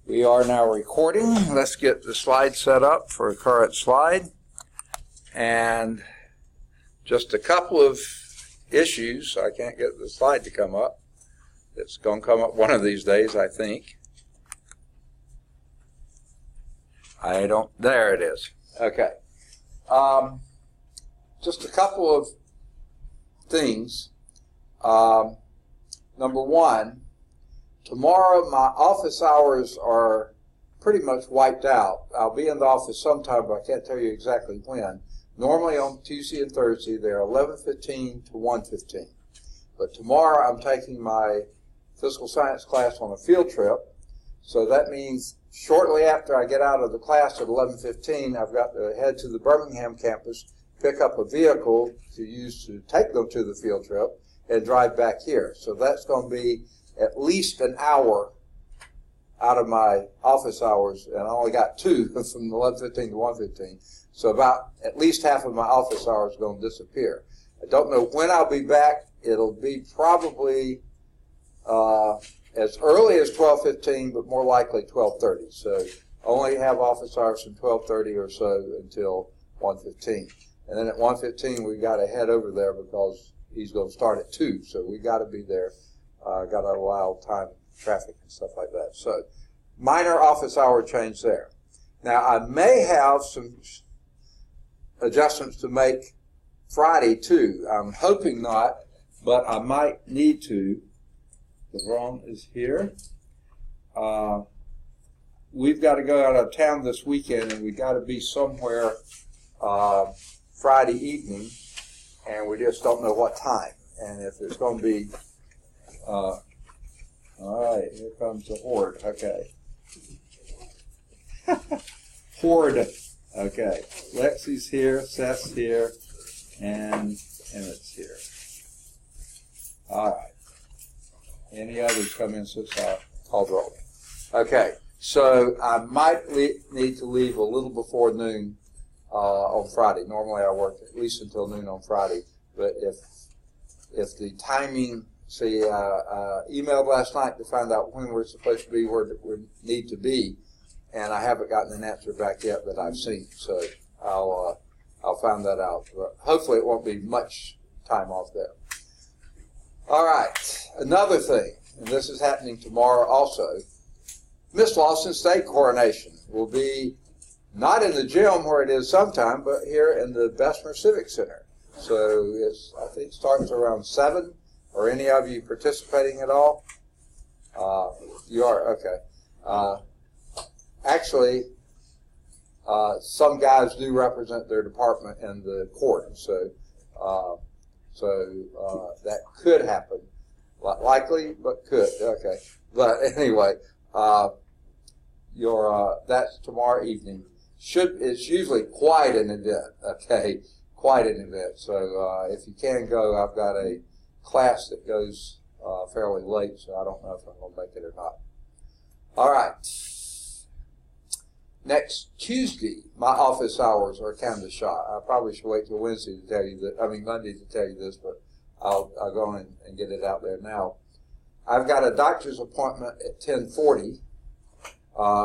We are now recording. Let's get the slide set up for a current slide. And just a couple of issues. I can't get the slide to come up. It's going to come up one of these days, I think. There it is. Okay. Just a couple of things. Number one, tomorrow my office hours are pretty much wiped out. I'll be in the office sometime, but I can't tell you exactly when. Normally on Tuesday and Thursday, they're 11:15 to 1:15. But tomorrow I'm taking my physical science class on a field trip. So that means shortly after I get out of the class at 11:15, I've got to head to the Birmingham campus, pick up a vehicle to use to take them to the field trip, and drive back here. So that's going to be at least an hour out of my office hours, and I only got two from 11:15 to 1:15. So about at least half of my office hours are going to disappear. I don't know when I'll be back. It'll be probably as early as 12:15, but more likely 12:30. So only have office hours from 12:30 or so until 1:15. And then at 1:15, we got to head over there because he's going to start at 2. So we got to be there. Got to allow time, traffic, and stuff like that. So minor office hour change there. Now, I may have some adjustments to make Friday, too. I'm hoping not, but I might need to. The wrong is here. We've got to go out of town this weekend, and we've got to be somewhere Friday evening, and we just don't know what time. And if it's going to be, all right, here comes the horde. Okay. Horde. Okay. Lexi's here, Seth's here, and Emmett's here. All right. Any others come in since I called rolling? Okay. So I might need to leave a little before noon on Friday. Normally I work at least until noon on Friday, but if the timing, see, I emailed last night to find out when we're supposed to be where we need to be, and I haven't gotten an answer back yet that I've seen. So I'll find that out. But hopefully it won't be much time off there. All right, another thing, and this is happening tomorrow also. Miss Lawson's state coronation will be not in the gym where it is sometime, but here in the Bessemer Civic Center. So I think it starts around 7. Are any of you participating at all? You are? Okay. Actually, some guys do represent their department in the court, so that could happen. Not likely, but could. Okay. But anyway, that's tomorrow evening. It's usually quite an event. Okay, quite an event. So if you can go, I've got a class that goes fairly late, so I don't know if I'm going to make it or not. All right. Next Tuesday, my office hours are kind of shot. I probably should wait till Wednesday to tell you that. I mean Monday to tell you this, but I'll go on and get it out there now. I've got a doctor's appointment at 10:40,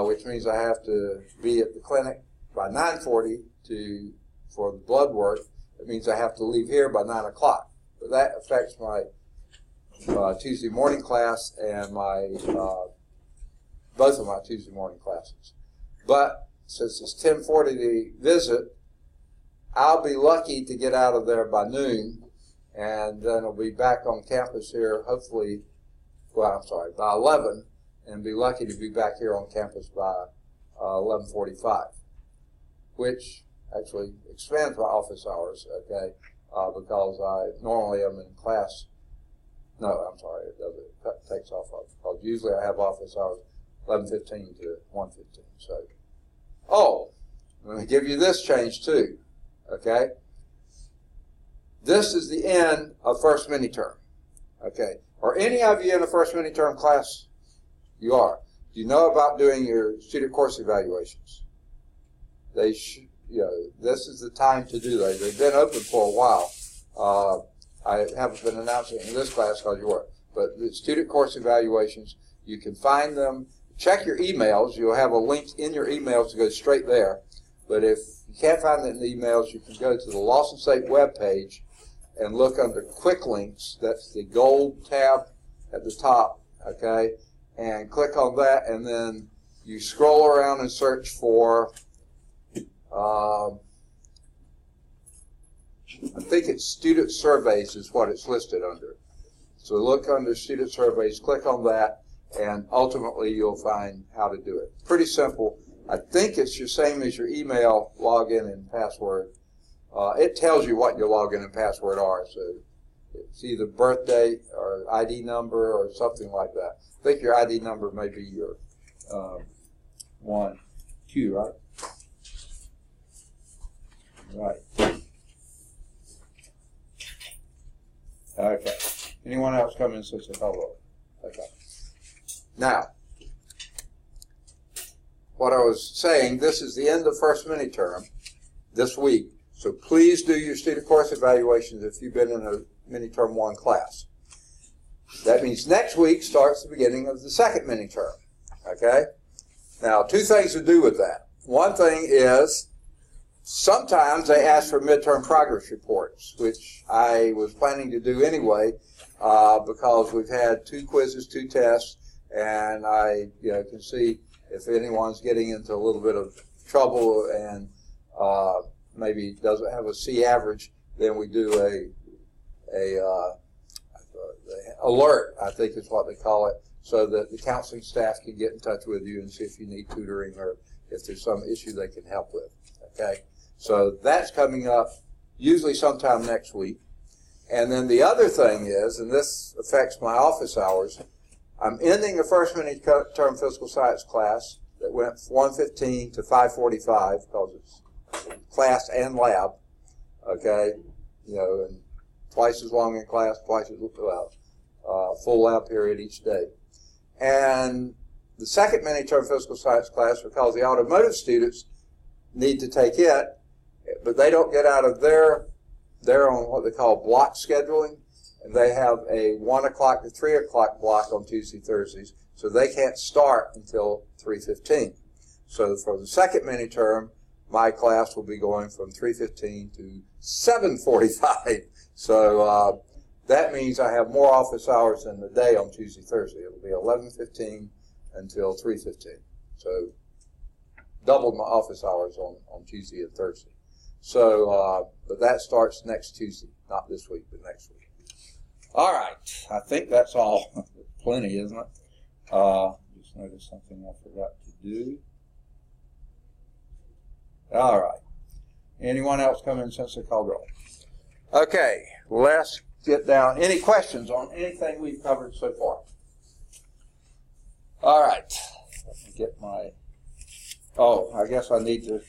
which means I have to be at the clinic by 9:40 for the blood work. It means I have to leave here by 9 o'clock. But that affects my Tuesday morning class and both of my Tuesday morning classes. But since it's 10:40 the visit, I'll be lucky to get out of there by noon, and then I'll be back on campus here, hopefully, by 11, and be lucky to be back here on campus by 11:45, which actually expands my office hours, okay, because I normally am in class. No, I'm sorry, it doesn't. It takes off because usually I have office hours 11:15 to 1:15. So, I'm going to give you this change too, okay? This is the end of first mini-term, okay? Are any of you in a first mini-term class? You are. Do you know about doing your student course evaluations? This is the time to do those. They've been open for a while. I haven't been announcing in this class because you were, but the student course evaluations, you can find them check your emails. You'll have a link in your emails to go straight there. But if you can't find it in the emails, you can go to the Lawson State webpage and look under Quick Links. That's the gold tab at the top, okay? And click on that, and then you scroll around and search for, I think it's student surveys is what it's listed under. So look under student surveys, click on that, and ultimately you'll find how to do it. Pretty simple. I think it's the same as your email login and password. It tells you what your login and password are, so it's either birthday or ID number or something like that. I think your ID number may be your 1Q, right? Right. Okay. Anyone else come in since it's hello? Okay. Now, what I was saying, this is the end of first mini-term this week, so please do your student course evaluations if you've been in a mini-term 1 class. That means next week starts the beginning of the second mini-term, okay? Now, 2 things to do with that. One thing is sometimes they ask for midterm progress reports, which I was planning to do anyway because we've had 2 quizzes, 2 tests, and I can see if anyone's getting into a little bit of trouble and maybe doesn't have a C average, then we do a alert, I think is what they call it, so that the counseling staff can get in touch with you and see if you need tutoring or if there's some issue they can help with, okay? So that's coming up usually sometime next week. And then the other thing is, and this affects my office hours, I'm ending a first mini-term physical science class that went from 1:15 to 5:45 because it's class and lab, okay? And twice as long in class, twice as full lab period each day. And the second mini-term physical science class, because the automotive students need to take it, but they don't get out of they're on what they call block scheduling, and they have a 1 o'clock to 3 o'clock block on Tuesday, Thursdays, so they can't start until 3:15. So for the second mini-term, my class will be going from 3:15 to 7:45. So that means I have more office hours in the day on Tuesday, Thursday. It'll be 11:15 until 3:15. So doubled my office hours on Tuesday and Thursday. So, but that starts next Tuesday, not this week, but next week. All right, I think that's all. Plenty, isn't it? Just noticed something I forgot to do. All right. Anyone else come in since the call roll? Okay, let's get down. Any questions on anything we've covered so far? All right. Let me get my... Oh, I guess I need to...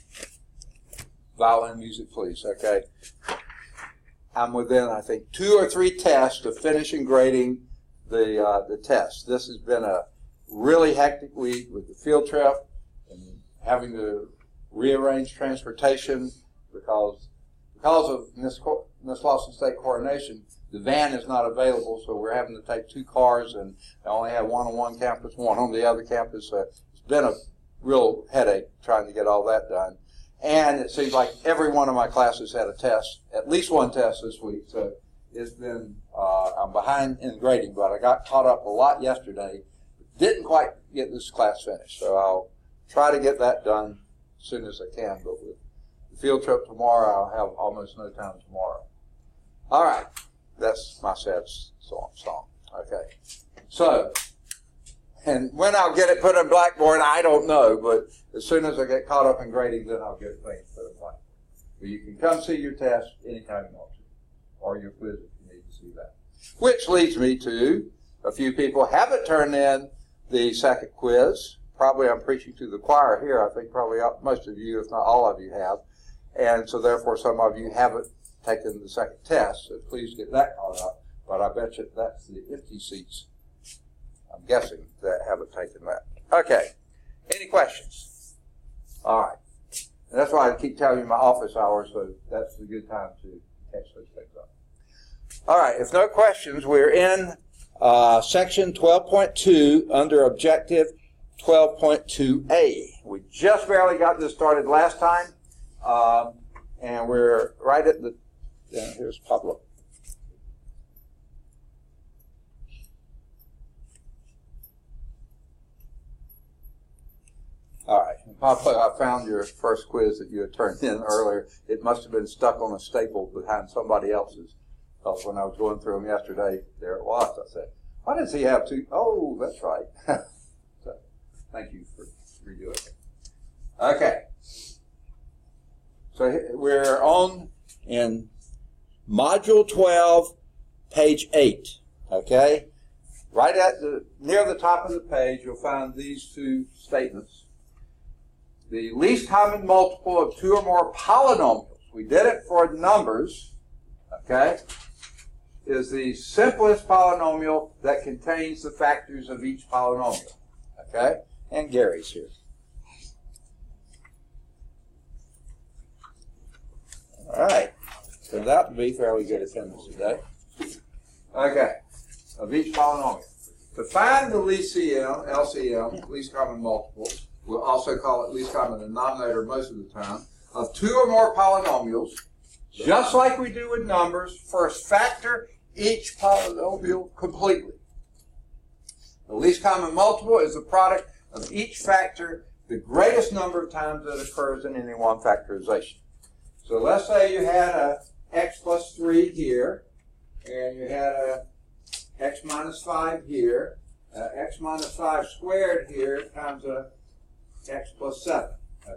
Violin music, please. Okay. I'm within, I think, 2 or 3 tests of finishing grading the test. This has been a really hectic week with the field trip and having to rearrange transportation because of Miss Lawson State coronation. The van is not available, so we're having to take 2 cars, and I only have one on one campus, one on the other campus. So it's been a real headache trying to get all that done. And it seems like every one of my classes had a test, at least one test this week. So it's been, I'm behind in grading, but I got caught up a lot yesterday. Didn't quite get this class finished, so I'll try to get that done as soon as I can. But with the field trip tomorrow, I'll have almost no time tomorrow. All right, that's my sad song. Okay, so, and when I'll get it put on Blackboard, I don't know, but as soon as I get caught up in grading, then I'll get it put on Blackboard. But you can come see your test anytime you want to, or your quiz if you need to see that. Which leads me to a few people haven't turned in the second quiz. Probably I'm preaching to the choir here. I think probably most of you, if not all of you, have. And so therefore some of you haven't taken the second test, so please get that caught up. But I bet you that's the empty seats, I'm guessing, that haven't taken that. Okay. Any questions? All right. And that's why I keep telling you my office hours, so that's a good time to catch those things up. All right. If no questions, we're in section 12.2 under Objective 12.2A. We just barely got this started last time, and we're right at the, here's Pablo. All right, Pablo, I found your first quiz that you had turned in earlier. It must have been stuck on a staple behind somebody else's. When I was going through them yesterday, there it was. I said, why does he have two? Oh, that's right. So, thank you for redoing it. Okay. So we're on in Module 12, page 8. Okay? Right at near the top of the page, you'll find these two statements. The least common multiple of two or more polynomials, we did it for numbers, okay, is the simplest polynomial that contains the factors of each polynomial, okay? And Gary's here. All right, turned out to be fairly good attendance today. Okay, of each polynomial. To find the least LCM, least common multiple, we'll also call it least common denominator most of the time, of two or more polynomials, just like we do with numbers, first factor each polynomial completely. The least common multiple is the product of each factor the greatest number of times that occurs in any one factorization. So let's say you had a x plus 3 here, and you had a x minus 5 here, x minus 5 squared here times a x plus 7,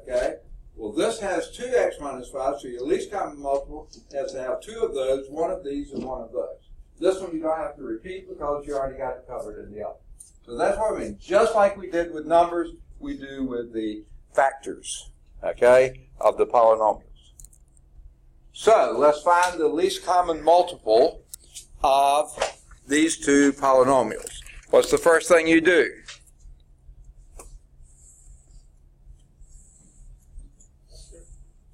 okay? Well, this has two x minus 5, so your least common multiple has to have two of those, one of these and one of those. This one you don't have to repeat because you already got it covered in the other. So that's what I mean. Just like we did with numbers, we do with the factors, okay, of the polynomials. So let's find the least common multiple of these two polynomials. What's the first thing you do?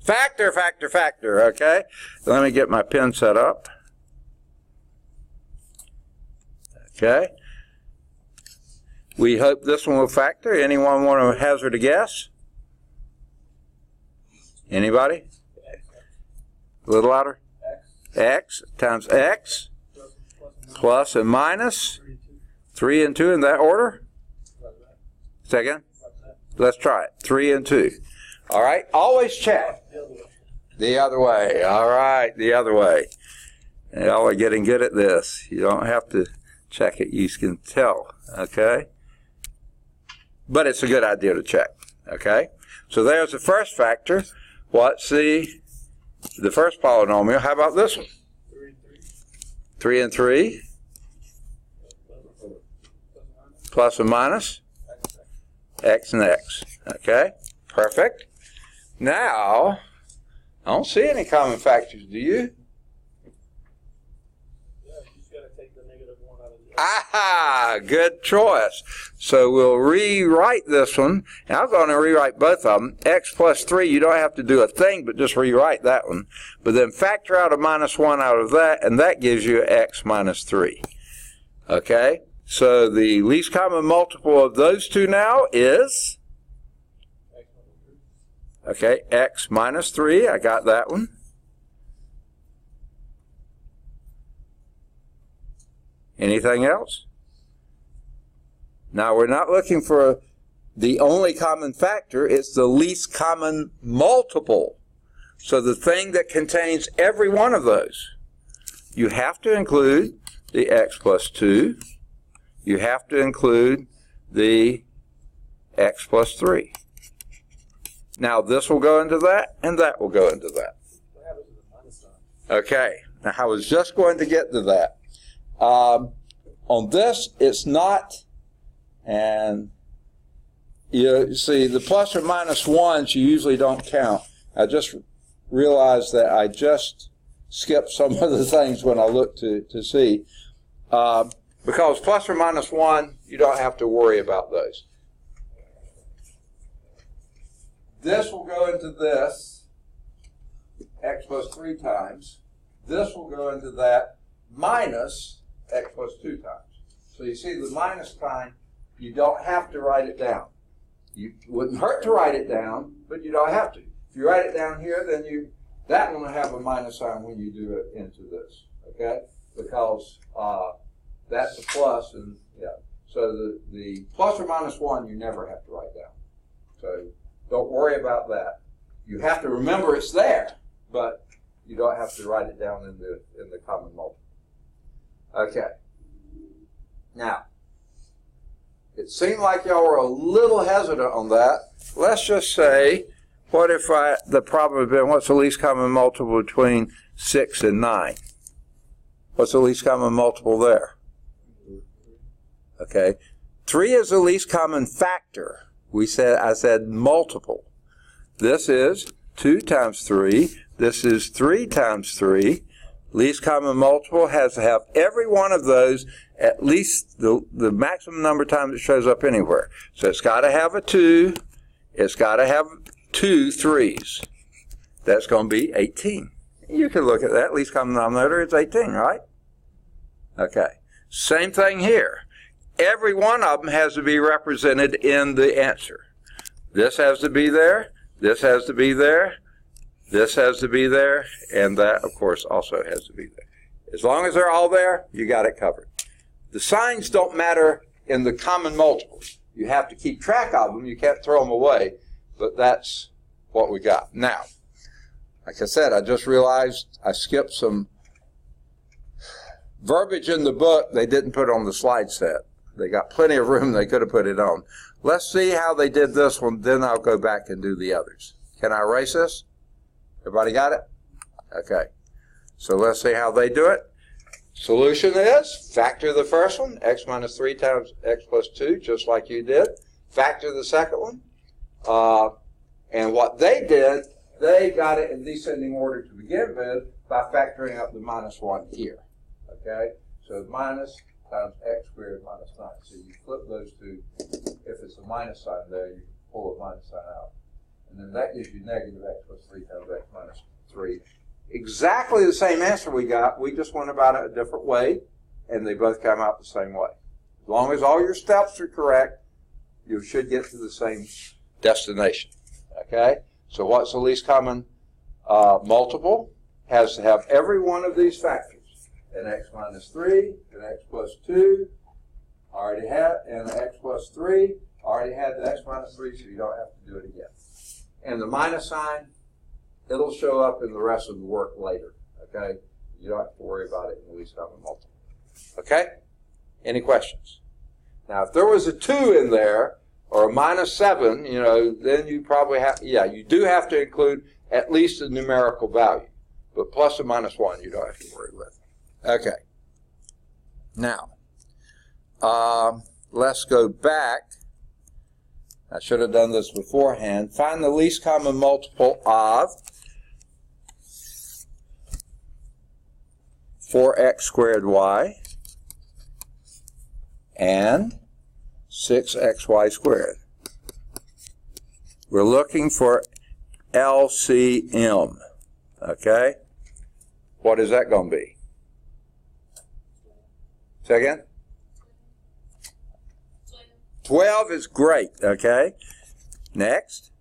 Factor, factor, factor, okay? Let me get my pen set up. Okay. We hope this one will factor. Anyone want to hazard a guess? Anybody? A little louder. X times x plus and minus 3 and 2 in that order. Second. Let's try it. 3 and 2. All right. Always check. The other way. All right. The other way. Y'all are getting good at this. You don't have to check it. You can tell. Okay. But it's a good idea to check. Okay. So there's the first factor. What's the first polynomial? How about this one? 3 and 3. Plus and minus x and x. Okay. Perfect. Now, I don't see any common factors, do you? Yeah, you just got to take the negative 1 out of the other. Aha! Good choice. So we'll rewrite this one. And I'm going to rewrite both of them. X plus 3, you don't have to do a thing, but just rewrite that one. But then factor out a minus 1 out of that, and that gives you x minus 3. Okay? So the least common multiple of those two now is... Okay, x minus 3, I got that one. Anything else? Now, we're not looking for the only common factor, it's the least common multiple. So the thing that contains every one of those. You have to include the x plus 2. You have to include the x plus 3. Now, this will go into that, and that will go into that. What happens to the minus sign? Okay. Now, I was just going to get to that. On this, it's not, and you see, the plus or minus ones you usually don't count. I just realized that I just skipped some of the things when I looked to see. Because plus or minus 1, you don't have to worry about those. This will go into this, x plus 3 times. This will go into that minus x plus 2 times. So you see the minus sign, you don't have to write it down. You wouldn't hurt to write it down, but you don't have to. If you write it down here, then that one will have a minus sign when you do it into this, okay? Because that's a plus, and yeah. So the plus or minus 1 you never have to write down. So don't worry about that. You have to remember it's there, but you don't have to write it down in the common multiple. Okay. Now, it seemed like y'all were a little hesitant on that. Let's just say, what if the problem had been, what's the least common multiple between 6 and 9? What's the least common multiple there? Okay. 3 is the least common factor. I said multiple. This is 2 times 3. This is 3 times 3. Least common multiple has to have every one of those at least the maximum number of times it shows up anywhere. So it's got to have a 2. It's got to have 2 3s. That's going to be 18. You can look at that. Least common denominator is 18, right? Okay. Same thing here. Every one of them has to be represented in the answer. This has to be there. This has to be there. This has to be there. And that, of course, also has to be there. As long as they're all there, you got it covered. The signs don't matter in the common multiples. You have to keep track of them. You can't throw them away. But that's what we got. Now, like I said, I just realized I skipped some verbiage in the book they didn't put on the slide set. They got plenty of room. They could have put it on. Let's see how they did this one. Then I'll go back and do the others. Can I erase this? Everybody got it? Okay. So let's see how they do it. Solution is, factor the first one, x minus 3 times x plus 2, just like you did. Factor the second one. And what they did, they got it in descending order to begin with by factoring up the minus 1 here. Okay? So minus times x squared minus 9. So you flip those two. If it's a minus sign there, you can pull a minus sign out. And then that gives you negative x plus 3 times x minus 3. Exactly the same answer we got. We just went about it a different way, and they both come out the same way. As long as all your steps are correct, you should get to the same destination. Okay? So what's the least common multiple? Has to have every one of these factors. An x minus 3, an x plus 2, already had, and an x plus 3, already had the x minus 3, so you don't have to do it again. And the minus sign, it'll show up in the rest of the work later. Okay? You don't have to worry about it in the least common multiple. Okay? Any questions? Now, if there was a 2 in there, or a minus 7, then you probably have, you do have to include at least a numerical value. But plus or minus 1, you don't have to worry with. Okay. Now, let's go back. I should have done this beforehand. Find the least common multiple of 4x squared y and 6xy squared. We're looking for LCM. Okay? What is that going to be? Say again? 12 is great. Okay? Next.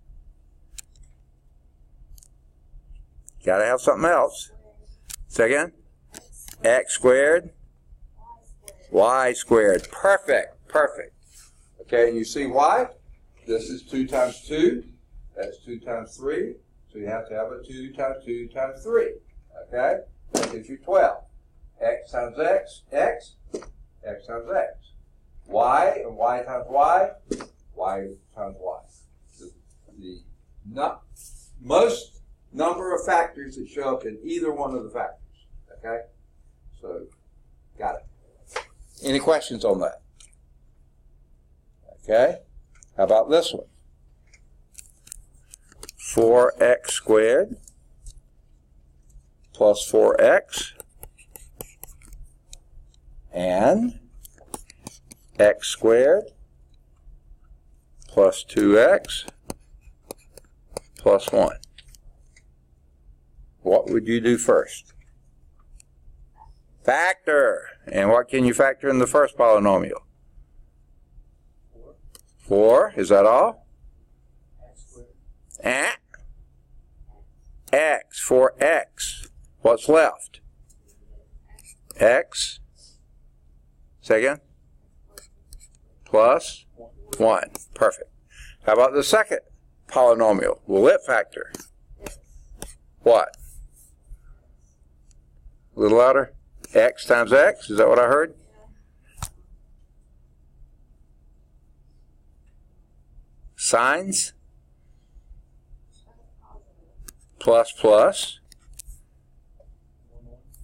Got to have something else. Say again? X squared. Y squared. Perfect. Perfect. Okay, and you see why? This is 2 times 2. That's 2 times 3. So you have to have a 2 times 2 times 3. Okay? That gives you 12. X times x, x. X times x. Y and y times y. Y times y. The most number of factors that show up in either one of the factors. Okay? So, got it. Any questions on that? Okay. How about this one? 4x squared plus 4x and x squared plus 2x plus 1. What would you do first? Factor. And what can you factor in the first polynomial? 4. Is that all? And x for x. What's left? X. Second. Plus 1. Perfect. How about the second polynomial? Will it factor? What? A little louder. X times x. Is that what I heard? Signs. Plus plus.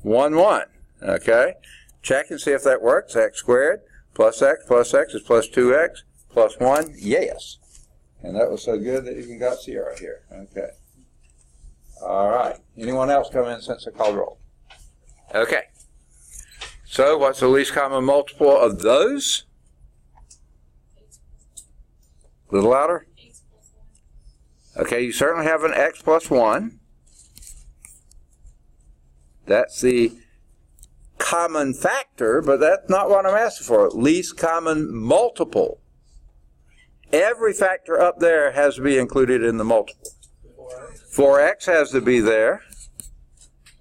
1, 1. Okay. Check and see if that works. X squared plus x is plus 2x plus 1. Yes. And that was so good that you even got Sierra here. Okay. All right. Anyone else come in since I called roll? Okay. So what's the least common multiple of those? A little louder. Okay, you certainly have an x plus 1. That's the common factor, but that's not what I'm asking for. Least common multiple. Every factor up there has to be included in the multiple. 4x has to be there.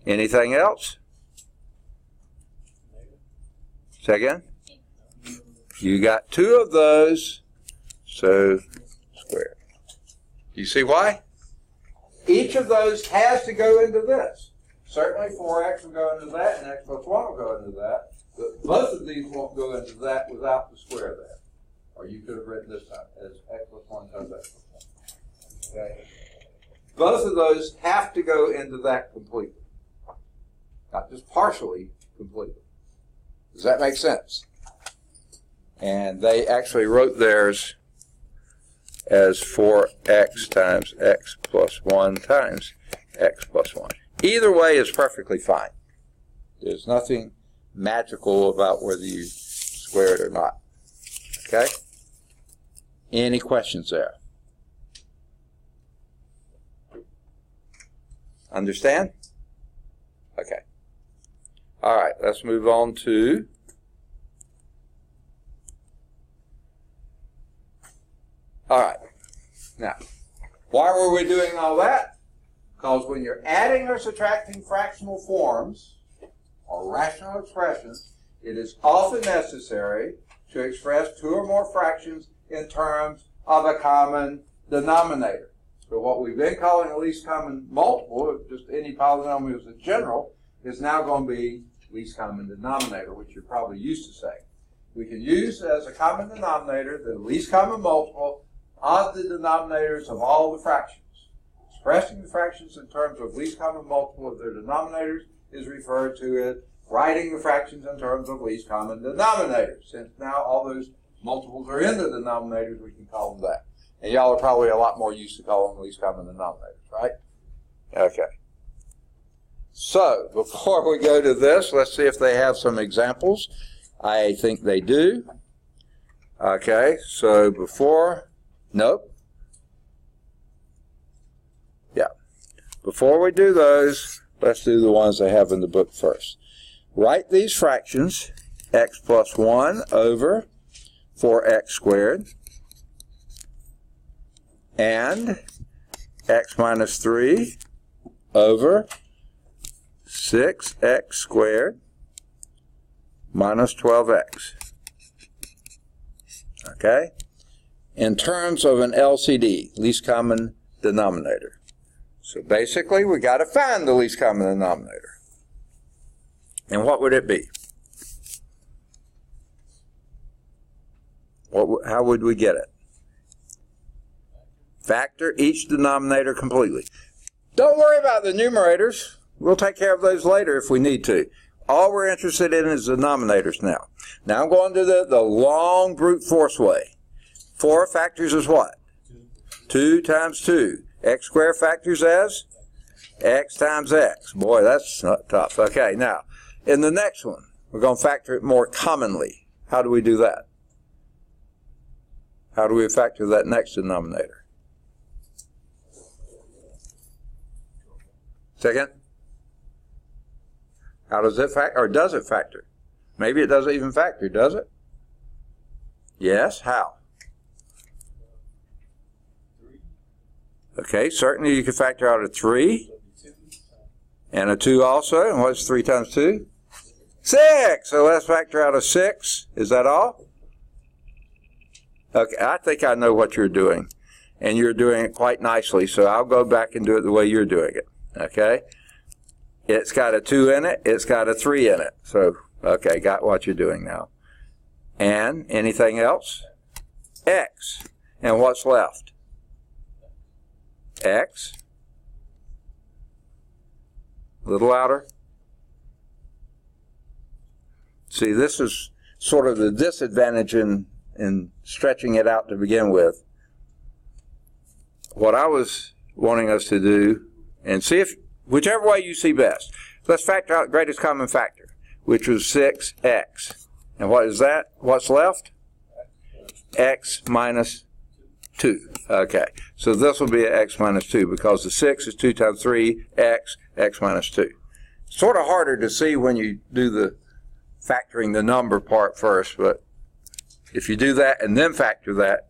Anything else? Second? You got 2 of those, so squared. You see why? Each of those has to go into this. Certainly 4x will go into that, and x plus 1 will go into that. But both of these won't go into that without the square there. Or you could have written this time as x plus 1 times x plus 1. Okay? Both of those have to go into that completely. Not just partially, completely. Does that make sense? And they actually wrote theirs as 4x times x plus 1 times x plus 1. Either way is perfectly fine. There's nothing magical about whether you square it or not. Okay? Any questions there? Understand? Okay. All right, let's move on to all right. Now, why were we doing all that? Because when you're adding or subtracting fractional forms or rational expressions, it is often necessary to express 2 or more fractions in terms of a common denominator. So what we've been calling a least common multiple, just any polynomials in general, is now going to be least common denominator, which you're probably used to saying. We can use as a common denominator the least common multiple of the denominators of all the fractions. Expressing the fractions in terms of least common multiple of their denominators is referred to as writing the fractions in terms of least common denominators. Since now all those multiples are in the denominators, we can call them that. And y'all are probably a lot more used to calling them least common denominators, right? Okay. So, before we go to this, let's see if they have some examples. I think they do. Okay, so nope. Yeah. Before we do those, let's do the ones they have in the book first. Write these fractions, x plus 1 over 4x squared, and x minus 3 over 6x squared minus 12x. Okay? In terms of an LCD, least common denominator. So basically, we got to find the least common denominator. And what would it be? How would we get it? Factor each denominator completely. Don't worry about the numerators. We'll take care of those later if we need to. All we're interested in is denominators now. Now I'm going to the long brute force way. 4 factors is what? 2 times 2. X squared factors as? X times x. Boy, that's not tough. Okay, now, in the next one, we're going to factor it more commonly. How do we do that? How do we factor that next denominator? Second? How does it factor? Or does it factor? Maybe it doesn't even factor, does it? Yes, how? Okay, certainly you can factor out a 3 and a 2 also. And what's 3 times 2? 6. So let's factor out a 6. Is that all? Okay, I think I know what you're doing. And you're doing it quite nicely, so I'll go back and do it the way you're doing it. Okay? It's got a 2 in it. It's got a 3 in it. So, okay, got what you're doing now. And anything else? X. And what's left? X. A little louder. See, this is sort of the disadvantage in stretching it out to begin with. What I was wanting us to do, and see if, whichever way you see best, let's factor out the greatest common factor, which was 6x. And what is that? What's left? X minus 2. Okay, so this will be an x minus 2 because the 6 is 2 times 3, x minus 2. Sort of harder to see when you do the factoring the number part first, but if you do that and then factor that,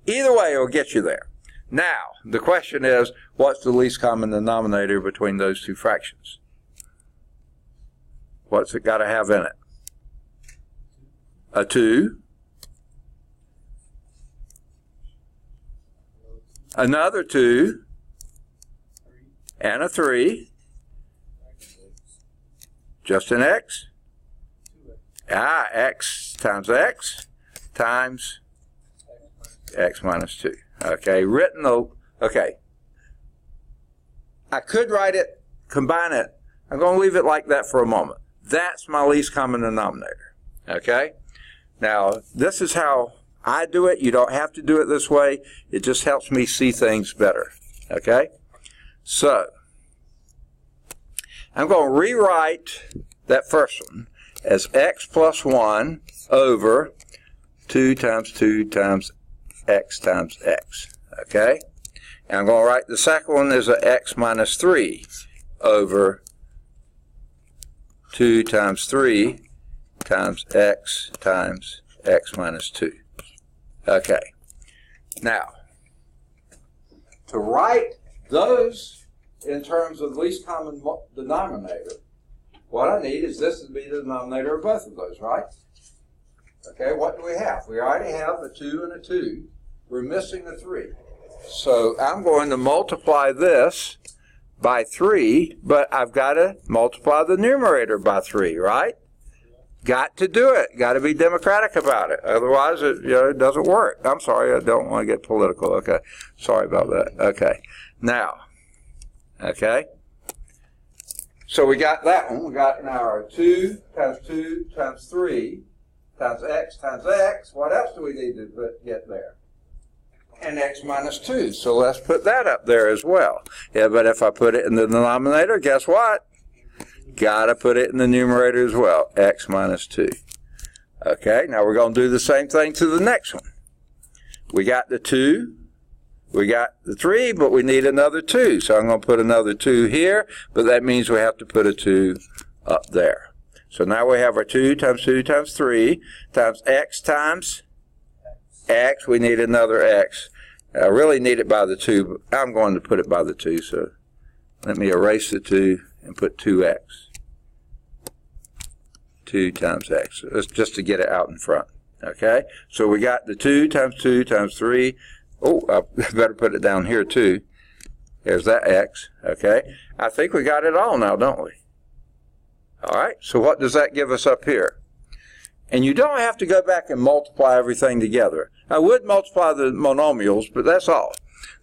either way it'll get you there. Now, the question is, what's the least common denominator between those two fractions? What's it got to have in it? A 2. Another 2. And a 3. Just an x? X times x times x minus 2. Okay, okay. I could write it, combine it. I'm going to leave it like that for a moment. That's my least common denominator. Okay? Now, this is how I do it. You don't have to do it this way. It just helps me see things better. Okay? So, I'm going to rewrite that first one as x plus 1 over 2 times 2 times x times x. Okay? And I'm going to write the second one as a x minus 3 over 2 times 3 times x minus 2. Okay. Now, to write those in terms of least common denominator, what I need is this to be the denominator of both of those, right? Okay, what do we have? We already have a 2 and a 2. We're missing a 3. So I'm going to multiply this by 3, but I've got to multiply the numerator by 3, right? Got to do it. Got to be democratic about it. Otherwise, it doesn't work. I'm sorry, I don't want to get political. Okay, sorry about that. Okay, now, okay. So we got that one. We got now our 2 times 3 times x. What else do we need to get there? And x minus 2. So let's put that up there as well. Yeah, but if I put it in the denominator, guess what? Got to put it in the numerator as well. X minus 2. Okay, now we're going to do the same thing to the next one. We got the 2. We got the 3, but we need another 2. So I'm going to put another 2 here, but that means we have to put a 2 up there. So now we have our 2 times 3 times x times x. We need another x. I really need it by the 2, but I'm going to put it by the 2. So let me erase the 2 and put 2x. 2 times x. That's just to get it out in front. Okay? So we got the 2 times 3. Oh, I better put it down here too. There's that x. Okay? I think we got it all now, don't we? Alright, so what does that give us up here? And you don't have to go back and multiply everything together. I would multiply the monomials, but that's all.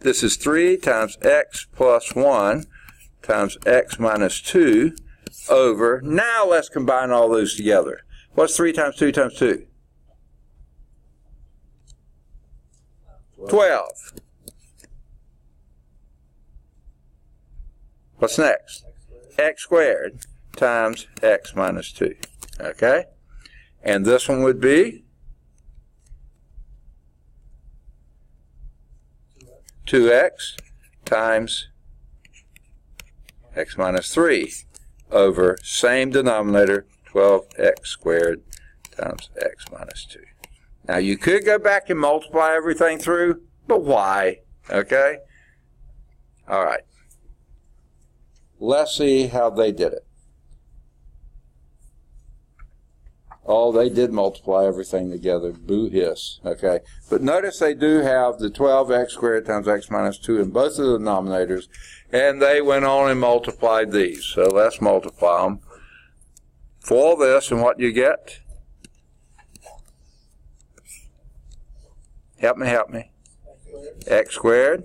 This is 3 times x plus 1 times x minus 2 over, now let's combine all those together. What's 3 times 2 times 2? 12. What's next? X squared times x minus 2. Okay? And this one would be 2x times x minus 3 over same denominator, 12x squared times x minus 2. Now you could go back and multiply everything through, but why? Okay? All right. Let's see how they did it. Oh, they did multiply everything together. Boo hiss. Okay. But notice they do have the 12x squared times x minus 2 in both of the denominators. And they went on and multiplied these. So let's multiply them. For all this, and what you get? Help me. X squared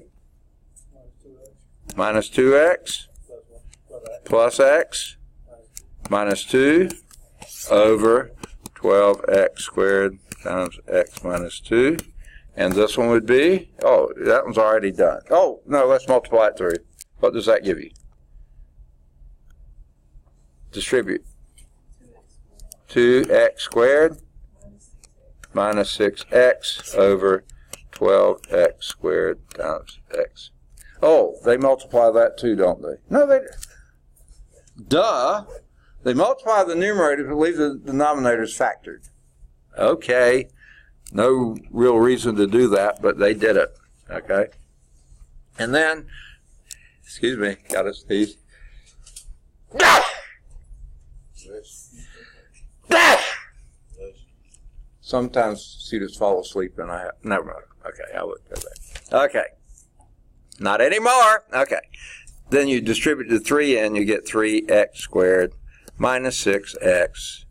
minus 2x plus x minus 2 over 12x squared times x minus 2. And this one would be, oh, that one's already done. Oh, no, let's multiply it through. What does that give you? Distribute. 2x squared minus 6x over 12x squared times x. Oh, they multiply that too, don't they? No, they... Duh! They multiply the numerator but leave the denominators factored. Okay. No real reason to do that, but they did it. Okay? And then, excuse me, got to sneeze. Sometimes students fall asleep and I have, never mind. Okay, I wouldn't go there. Okay. Not anymore. Okay. Then you distribute the 3 in, you get 3x squared minus 6x.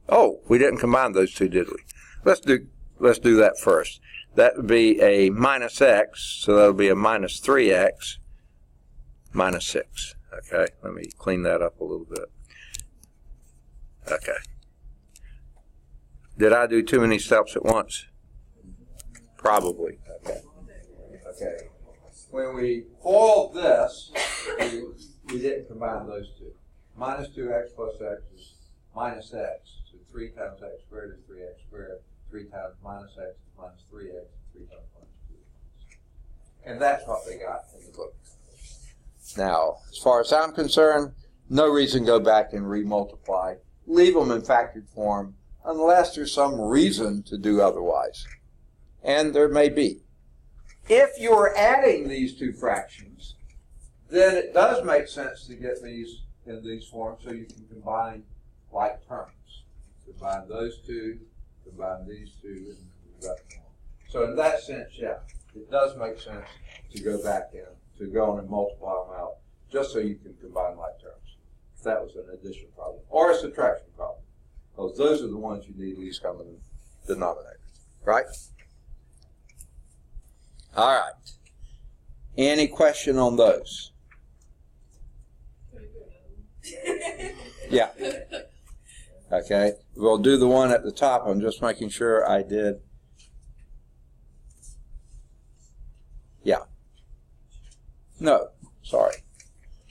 Oh, we didn't combine those two, did we? Let's do that first. That would be a minus x, so that'll be a minus 3x minus 6. Okay, let me clean that up a little bit. Okay. Did I do too many steps at once? Probably. Okay. Okay. When we foiled this, we didn't combine those two. Minus 2x plus x is minus x. So 3 times x squared is 3x squared. 3 times minus x is minus 3x. 3 times minus 2x. And that's what they got in the book. Now, as far as I'm concerned, no reason to go back and remultiply. Leave them in factored form unless there's some reason to do otherwise. And there may be. If you're adding these two fractions, then it does make sense to get these in these forms so you can combine like terms. Combine those two, combine these two, and combine them. So in that sense, yeah, it does make sense to go back in, to go on and multiply them out, just so you can combine like terms. If that was an addition problem. Or a subtraction problem. Because those are the ones you need least common denominators. Right? All right. Any question on those? Yeah. Okay. We'll do the one at the top. I'm just making sure I did. Yeah. No. Sorry.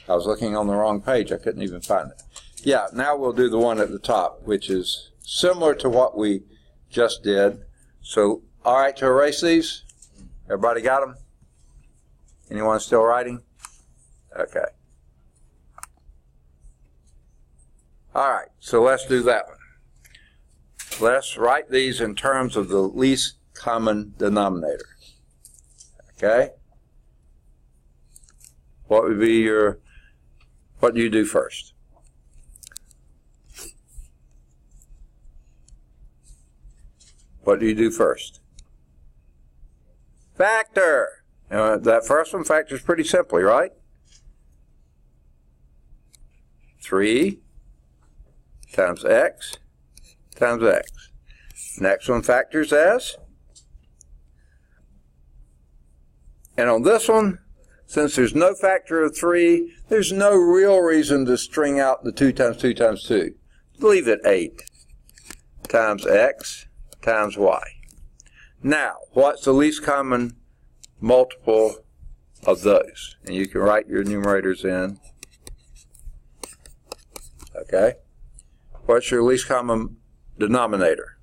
I was looking on the wrong page. I couldn't even find it. Yeah. Now we'll do the one at the top, which is similar to what we just did. So, all right, to erase these. Everybody got them? Anyone still writing? Okay. All right, so let's do that one. Let's write these in terms of the least common denominator. Okay? What would be your, what do you do first? What do you do first? Factor. That first one factors pretty simply, right? 3 times x times x. Next one factors as. And on this one, since there's no factor of 3, there's no real reason to string out the 2 times 2 times 2. Leave it 8 times x times y. Now, what's the least common multiple of those? And you can write your numerators in. Okay? What's your least common denominator?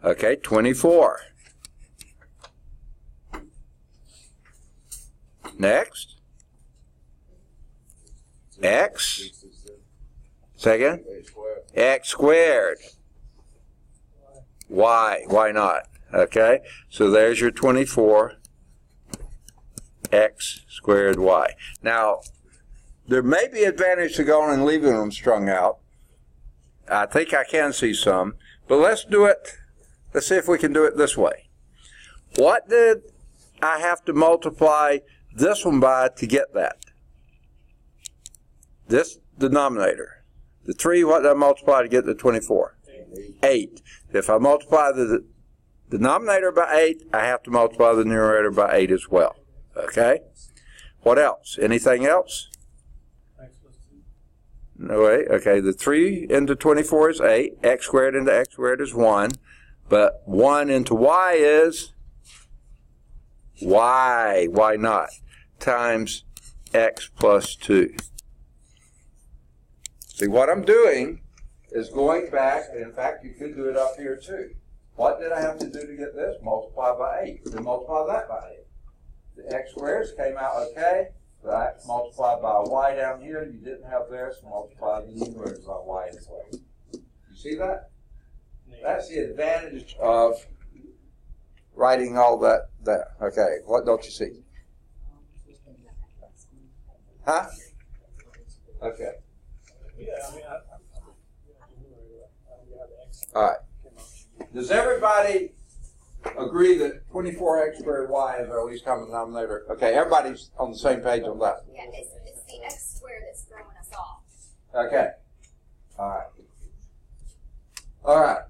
Okay, 24. Next. X. Second. X squared. Y. Why not? Okay, so there's your 24. x squared y. Now, there may be advantage to going and leaving them strung out. I think I can see some, but let's do it. Let's see if we can do it this way. What did I have to multiply this one by to get that? This denominator. The 3, what did I multiply to get the 24? 8. If I multiply the denominator by 8, I have to multiply the numerator by 8 as well. Okay? What else? Anything else? No way. Okay, the 3 into 24 is 8. X squared into x squared is 1. But 1 into y is y. Why not? Times x plus 2. See, what I'm doing is going back, and in fact, you could do it up here too. What did I have to do to get this? Multiply by 8. Then multiply that by 8. The x squares came out okay. That multiplied by y down here, you didn't have there, so multiply the numerator by y as well. You see that? That's the advantage of writing all that there. Okay, what don't you see? Huh? Okay. All right. Does everybody agree that 24x squared y is our least common denominator? Okay, everybody's on the same page on that. Yeah, it's the x squared that's throwing us off. Okay. All right. All right.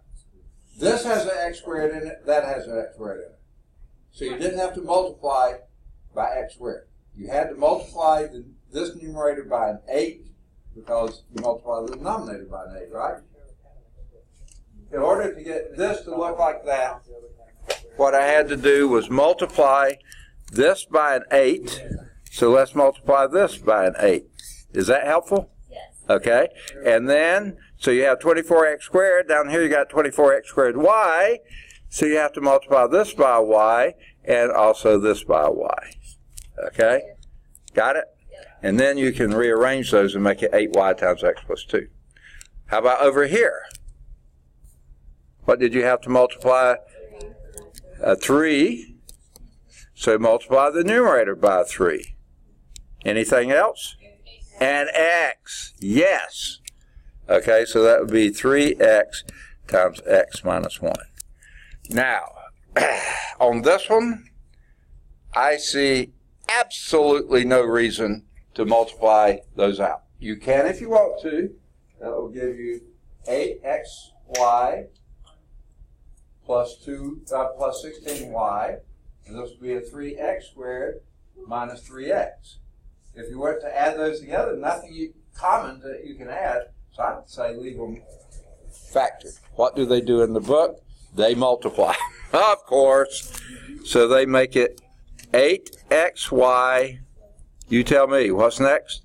This has an x squared in it. That has an x squared in it. So you didn't have to multiply by x squared. You had to multiply this numerator by an 8 because you multiply the denominator by an 8, right? In order to get this to look like that, what I had to do was multiply this by an 8. So let's multiply this by an 8. Is that helpful? Yes. Okay. And then, so you have 24x squared. Down here you got 24x squared y. So you have to multiply this by y and also this by y. Okay? Got it? And then you can rearrange those and make it 8y times x plus 2. How about over here? What did you have to multiply? 3. So multiply the numerator by 3. Anything else? And x. Yes. Okay, so that would be 3x times x minus 1. Now, on this one, I see absolutely no reason to multiply those out. You can if you want to. That will give you 8xy plus 16y, and this will be a 3x squared minus 3x. If you were to add those together, nothing common that you can add, so I would say leave them factored. What do they do in the book? They multiply, of course. So they make it 8xy. You tell me, what's next?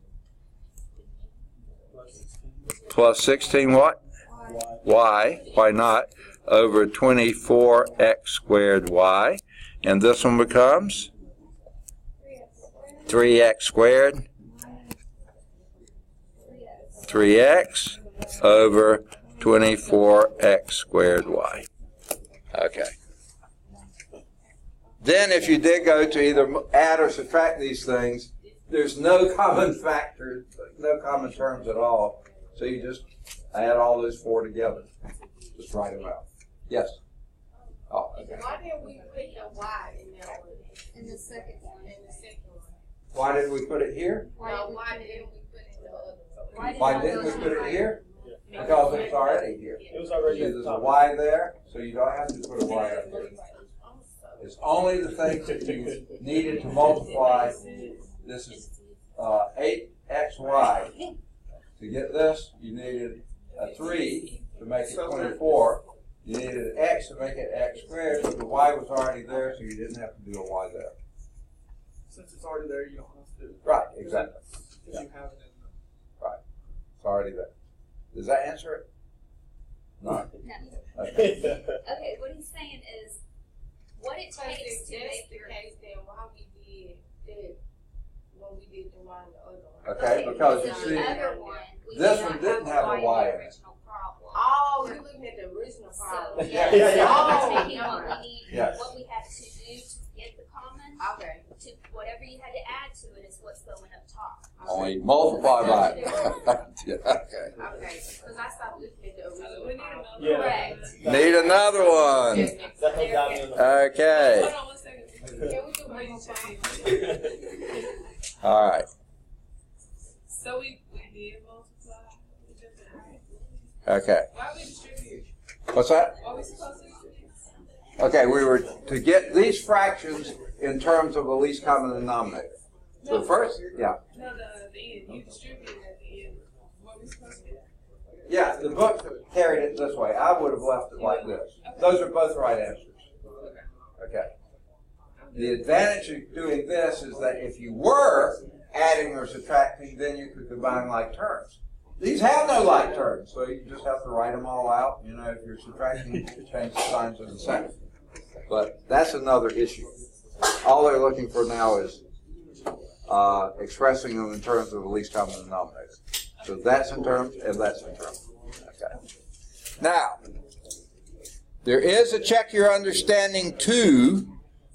Plus 16 what? Y. Why not? Over 24x squared y. And this one becomes 3x squared. 3x over 24x squared y. Okay. Then if you did go to either add or subtract these things, there's no common factor, no common terms at all. So you just add all those 4 together. Just write them out. Yes? Oh, okay. Why didn't we put a y in that one? In the second one. In the second one. Why did we put it here? Why didn't we put it in the other one? Why didn't we put it here? Because it's already here. It was already See, at the there's a top. y there, so you don't have to put a y up there. It's only the things that you needed to multiply. This is 8xy. To get this, you needed a 3 to make it 24. You needed an x to make it x squared, but the y was already there, so you didn't have to do a y there. Since it's already there, you don't have to. Right, exactly. Because you have it in the. Right. It's already there. Does that answer it? No. No. Okay. Okay, what he's saying is what it So if takes to that's make the your case, then why we did that when we did the one in the other one? Okay, because you so see, the other one, we this did one not didn't have a Y in Y the in it. original problem. Oh, you're looking at the original So problem. yeah, Yeah, so yeah. we're taking what we need, Yes. what we have to do to get the common Okay. to whatever you had to add to it is what's going up top. Only multiply by it. Yeah, okay. Okay, because I stopped looking at the original. We need another. Yeah. Correct. Need another one. That's what got me on the Okay. Hold on 1 second. Can we do one more time? All right. So we did multiply. We did that. Okay. Why we distribute? What's that? What we supposed to do? Okay, we were to get these fractions in terms of the least common denominator. So first, yeah. No, the end. You distributed at the end. What we supposed to do? Yeah, the book carried it this way. I would have left it like this. Those are both right answers. Okay. The advantage of doing this is that if you were adding or subtracting, then you could combine like terms. These have no like terms, so you just have to write them all out. You know, if you're subtracting, you can change the signs in a second. But that's another issue. All they're looking for now is expressing them in terms of the least common denominator. So that's in terms, and that's in terms. Okay. Now, there is a check your understanding too,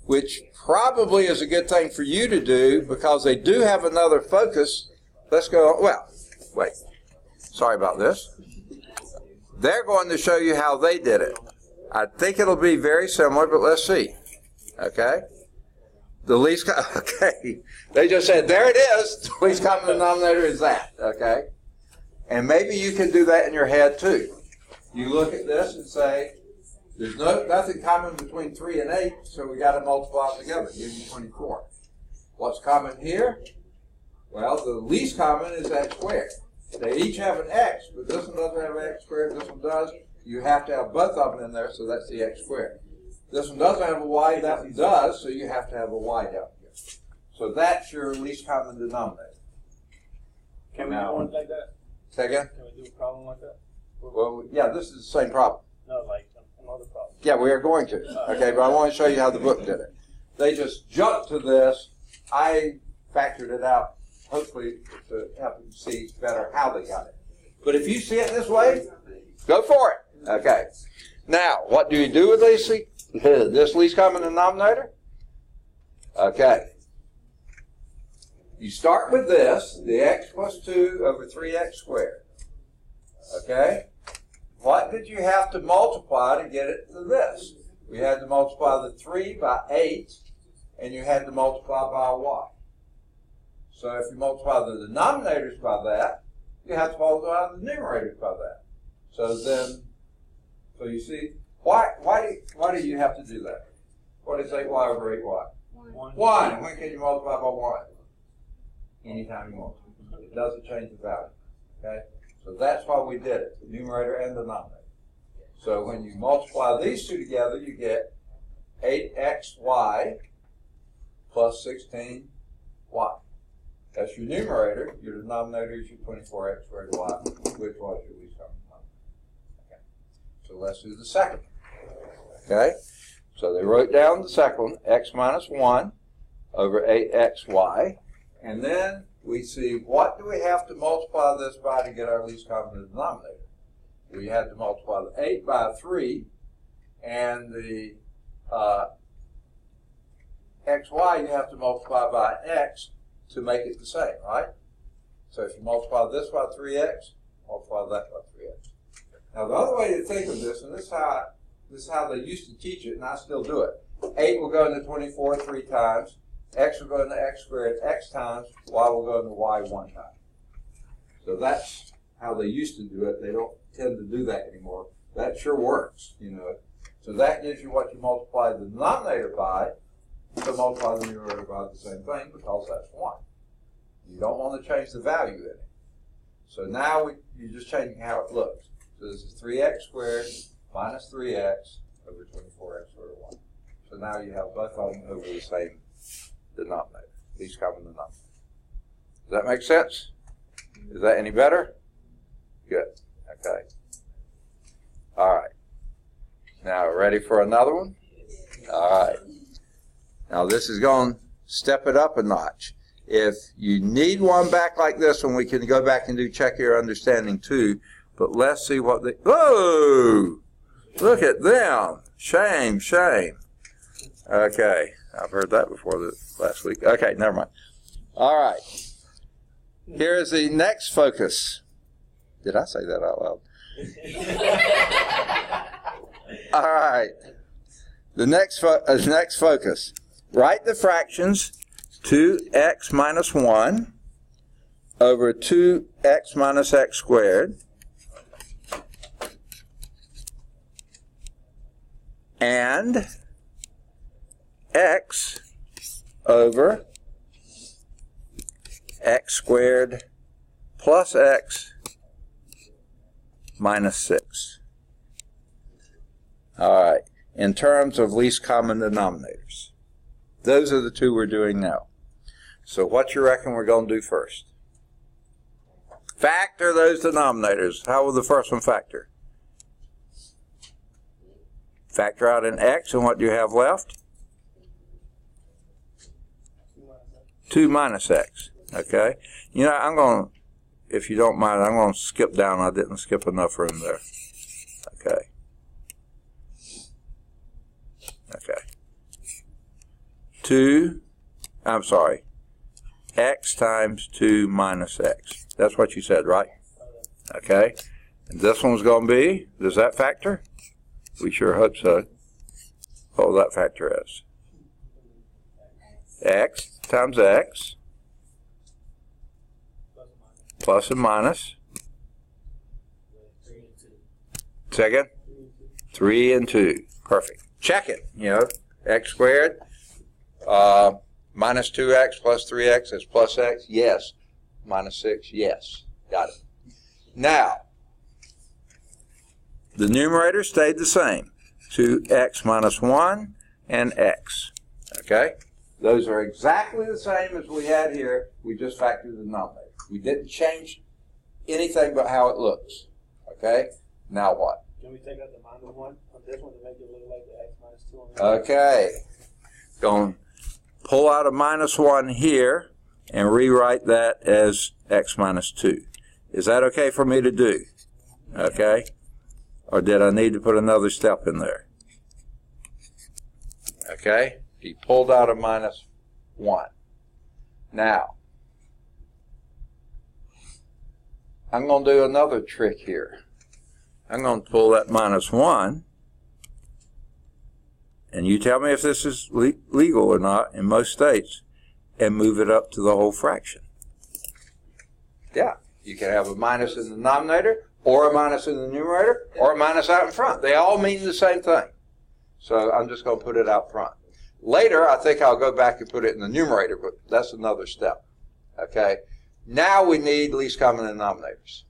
which probably is a good thing for you to do because they do have another focus. Let's go, well, wait. Sorry about this. They're going to show you how they did it. I think it'll be very similar, but let's see. Okay? The least, okay. They just said, there it is. The least common denominator is that. Okay? And maybe you can do that in your head too. You look at this and say, there's nothing common between 3 and 8, so we got to multiply them together. Give you 24. What's common here? Well, the least common is x squared. They each have an x, but this one doesn't have x squared, this one does. You have to have both of them in there, so that's the x squared. This one doesn't have a y, that one does, so you have to have a y down here. So that's your least common denominator. Can we do one like that? Say again? Can we do a problem like that? Well, yeah, this is the same problem. No, like another problem. Yeah, we are going to. Okay, but I want to show you how the book did it. They just jumped to this. I factored it out, hopefully, to help you see better how they got it. But if you see it this way, go for it. Okay. Now, what do you do with this least common denominator? Okay. You start with this, the x plus 2 over 3x squared. Okay? What did you have to multiply to get it to this? We had to multiply the 3 by 8, and you had to multiply by y. So if you multiply the denominators by that, you have to multiply the numerators by that. So you see, why do you have to do that? What is 8y over 8y? 1. And when can you multiply by 1? Anytime you want to. It doesn't change the value. Okay? So that's why we did it, the numerator and the denominator. So when you multiply these two together, you get 8xy plus 16y. That's your numerator. Your denominator is your 24x squared y, which was your least common denominator. Okay. So let's do the second one. Okay? So they wrote down the second one, x minus 1 over 8xy. And then we see, what do we have to multiply this by to get our least common denominator? We had to multiply the 8 by 3, and the xy you have to multiply by x to make it the same, right? So if you multiply this by 3x, multiply that by 3x. Now the other way to think of this, and this is how they used to teach it, and I still do it. 8 will go into 24 3 times. X will go into x squared x times, y will go into y 1 time. So that's how they used to do it. They don't tend to do that anymore. That sure works, you know. So that gives you what you multiply the denominator by, to multiply the numerator by the same thing, because that's 1. You don't want to change the value in it. So now you're just changing how it looks. So this is 3x squared minus 3x over 24x squared 1. So now you have both of them over the same denominator, least common denominator. Does that make sense? Is that any better? Good. Okay. All right. Now, ready for another one? All right. Now, this is going to step it up a notch. If you need one back like this one, we can go back and do check your understanding too. But let's see what they... Whoa! Look at them. Shame, shame. Okay. I've heard that before last week. Okay, never mind. All right. Here is the next focus. Did I say that out loud? All right. The next focus. Write the fractions 2x minus 1 over 2x minus x squared and x over x squared plus x minus 6. All right. In terms of least common denominators. Those are the two we're doing now. So what you reckon we're going to do first? Factor those denominators. How will the first one factor? Factor out an x, and what do you have left? 2 minus x. Okay? You know, I'm going to, if you don't mind, I'm going to skip down. I didn't skip enough room there. Okay. Okay. 2, I'm sorry, x times 2 minus x. That's what you said, right? Okay. And this one's going to be, does that factor? We sure hope so. What will that factor as? X times x plus and minus. Second? 3 and 2. Perfect. Check it. You know, x squared minus 2x plus 3x is plus x. Yes. Minus 6. Yes. Got it. Now, the numerator stayed the same. 2x minus 1 and x. Okay? Those are exactly the same as we had here. We just factored the denominator. We didn't change anything but how it looks. Okay? Now what? Can we take out the minus 1 on this one to make it look like the x minus 2 on the other? Okay. Going to pull out a minus 1 here and rewrite that as x minus 2. Is that okay for me to do? Okay? Or did I need to put another step in there? Okay? He pulled out a minus 1. Now, I'm going to do another trick here. I'm going to pull that minus 1, and you tell me if this is legal or not in most states, and move it up to the whole fraction. Yeah, you can have a minus in the denominator, or a minus in the numerator, or a minus out in front. They all mean the same thing. So I'm just going to put it out front. Later, I think I'll go back and put it in the numerator, but that's another step. Okay? Now we need least common denominators.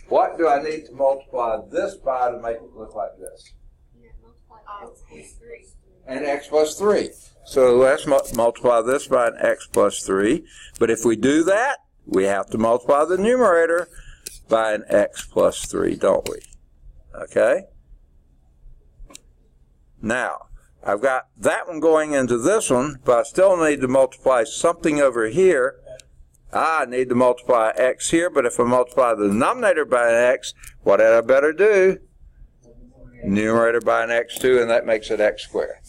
What do I need to multiply this by to make it look like this? And x plus 3. So let's multiply this by an x plus 3. But if we do that, we have to multiply the numerator by an x plus 3, don't we? Okay? Now, I've got that one going into this one, but I still need to multiply something over here. I need to multiply x here, but if I multiply the denominator by an x, what had I better do? Numerator by an x2, and that makes it x squared.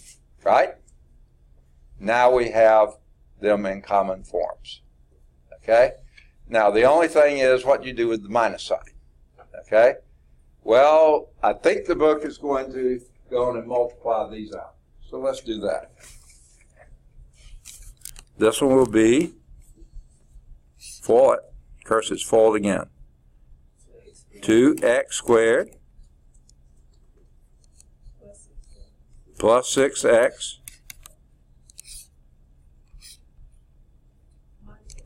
Right? Now we have them in common forms. Okay? Now the only thing is what you do with the minus sign. Okay? Well, I think the book is going to go on and multiply these out. So let's do that. This one will be, foil it. Curse, it's foiled again. 2x squared plus 6x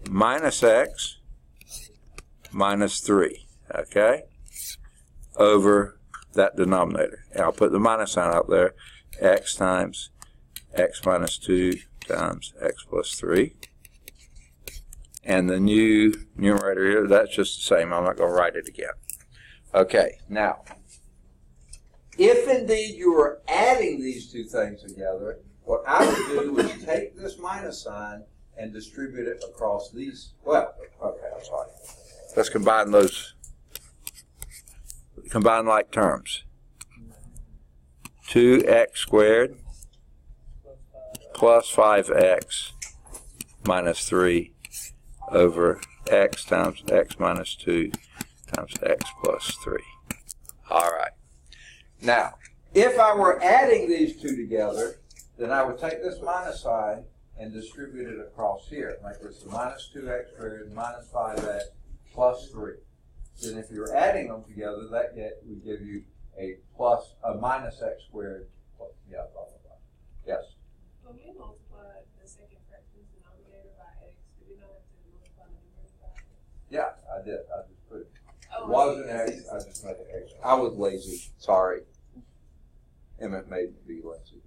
minus x minus 3. Okay? Over that denominator. And I'll put the minus sign up there. X times x minus 2 times x plus 3. And the new numerator here, that's just the same. I'm not going to write it again. Okay, now, if indeed you were adding these two things together, what I would do is take this minus sign and distribute it across these. Well, okay, I'm sorry. Let's combine those. Combine like terms. 2x squared plus 5x minus 3 over x times x minus 2 times x plus 3. All right. Now, if I were adding these two together, then I would take this minus sign and distribute it across here. Make this minus 2x squared minus 5x plus 3. Then if you're adding them together, that would give you a minus x squared. Yeah, blah, blah, blah. Yes? When we multiply the second fraction's denominator by x, do we not have to multiply the numerator by x? Yeah, I did. I just put it. Oh, It wasn't x. I just made it x. I was lazy. Sorry. Emmett made me be lazy.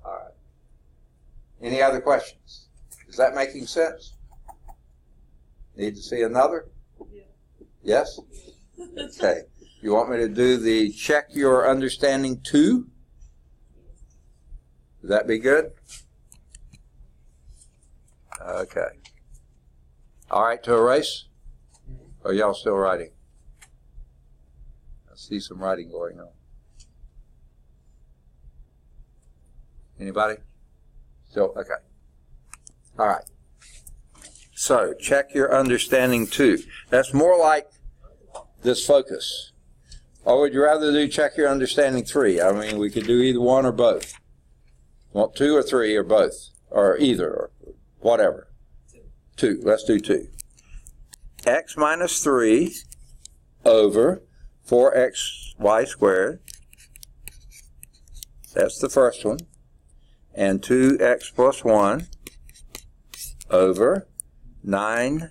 All right. Any other questions? Is that making sense? Need to see another? Yeah. Yes? Okay. You want me to do the check your understanding too? Would that be good? Okay. All right, to erase? Or are y'all still writing? I see some writing going on. Anybody? Still? Okay. All right. So, check your understanding too. That's more like this focus. Or would you rather do check your understanding 3? I mean, we could do either one or both. Want 2 or 3 or both? Or either, or whatever. 2. Let's do 2. X minus 3 over 4xy squared. That's the first one. And 2x plus 1 over 9y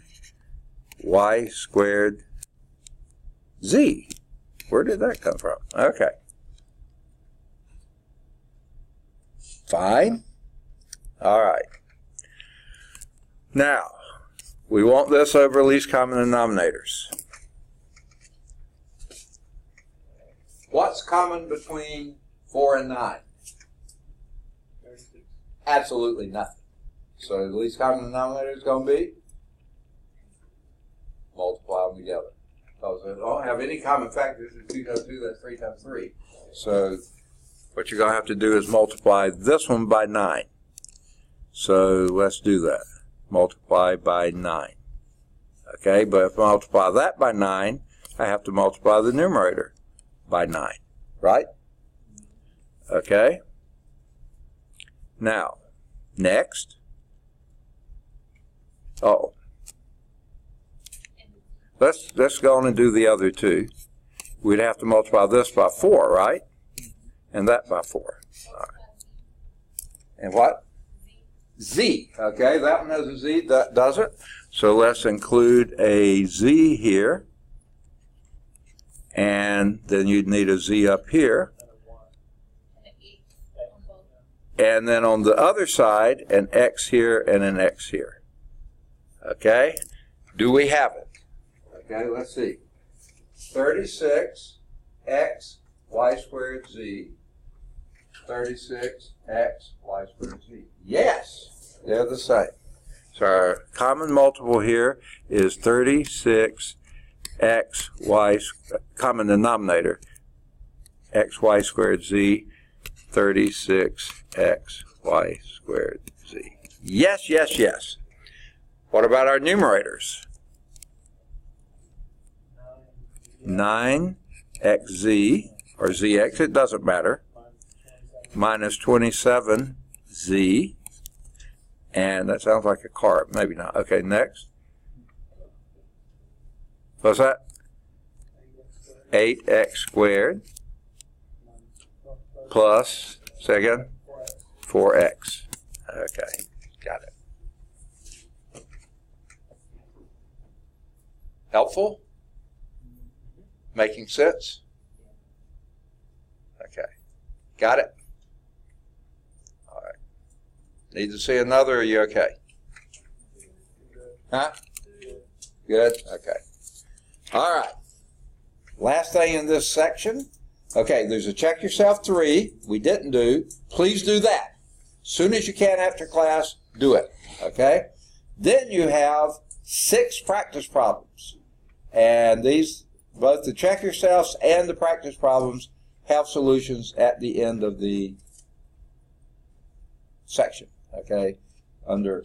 squared z. Where did that come from? Okay. Fine. All right. Now, we want this over least common denominators. What's common between 4 and 9? 36. Absolutely nothing. So the least common denominator is going to be? Multiply them together. Because they don't have any common factors. 2 times 2, that's 3 times 3. So what you're going to have to do is multiply this one by 9. So let's do that. Multiply by 9. Okay, but if I multiply that by 9, I have to multiply the numerator by 9. Right? Okay. Now, next. Oh. Let's go on and do the other two. We'd have to multiply this by 4, right? And that by 4. All right. And what? Z. Okay, that one has a Z, that doesn't. So let's include a Z here. And then you'd need a Z up here. And then on the other side, an X here and an X here. Okay? Do we have it? Okay, let's see. 36 x y squared z. 36 x y squared z. Yes, they're the same. So our common multiple here is 36 x y, common denominator, x y squared z, 36 x y squared z. Yes, yes, yes. What about our numerators? 9xz, or zx, it doesn't matter, minus 27z, and that sounds like a carb, maybe not. Okay, next. What's that? 8x squared plus, say again, 4x. Okay, got it. Helpful? Making sense? Okay. Got it? All right. Need to see another, or are you okay? Huh? Good? Okay. All right. Last thing in this section. Okay, there's a check yourself 3. We didn't do. Please do that. As soon as you can after class, do it. Okay? Then you have 6 practice problems. And these, both the check yourselves and the practice problems, have solutions at the end of the section, okay? Under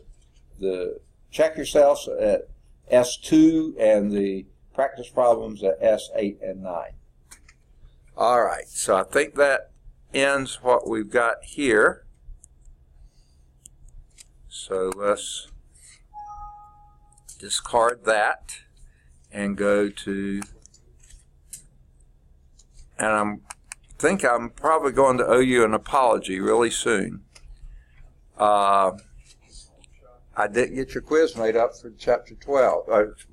the check yourselves at S2 and the practice problems at S8 and 9. All right, so I think that ends what we've got here. So let's discard that and go to, and I think I'm probably going to owe you an apology really soon. I didn't get your quiz made up for chapter 12,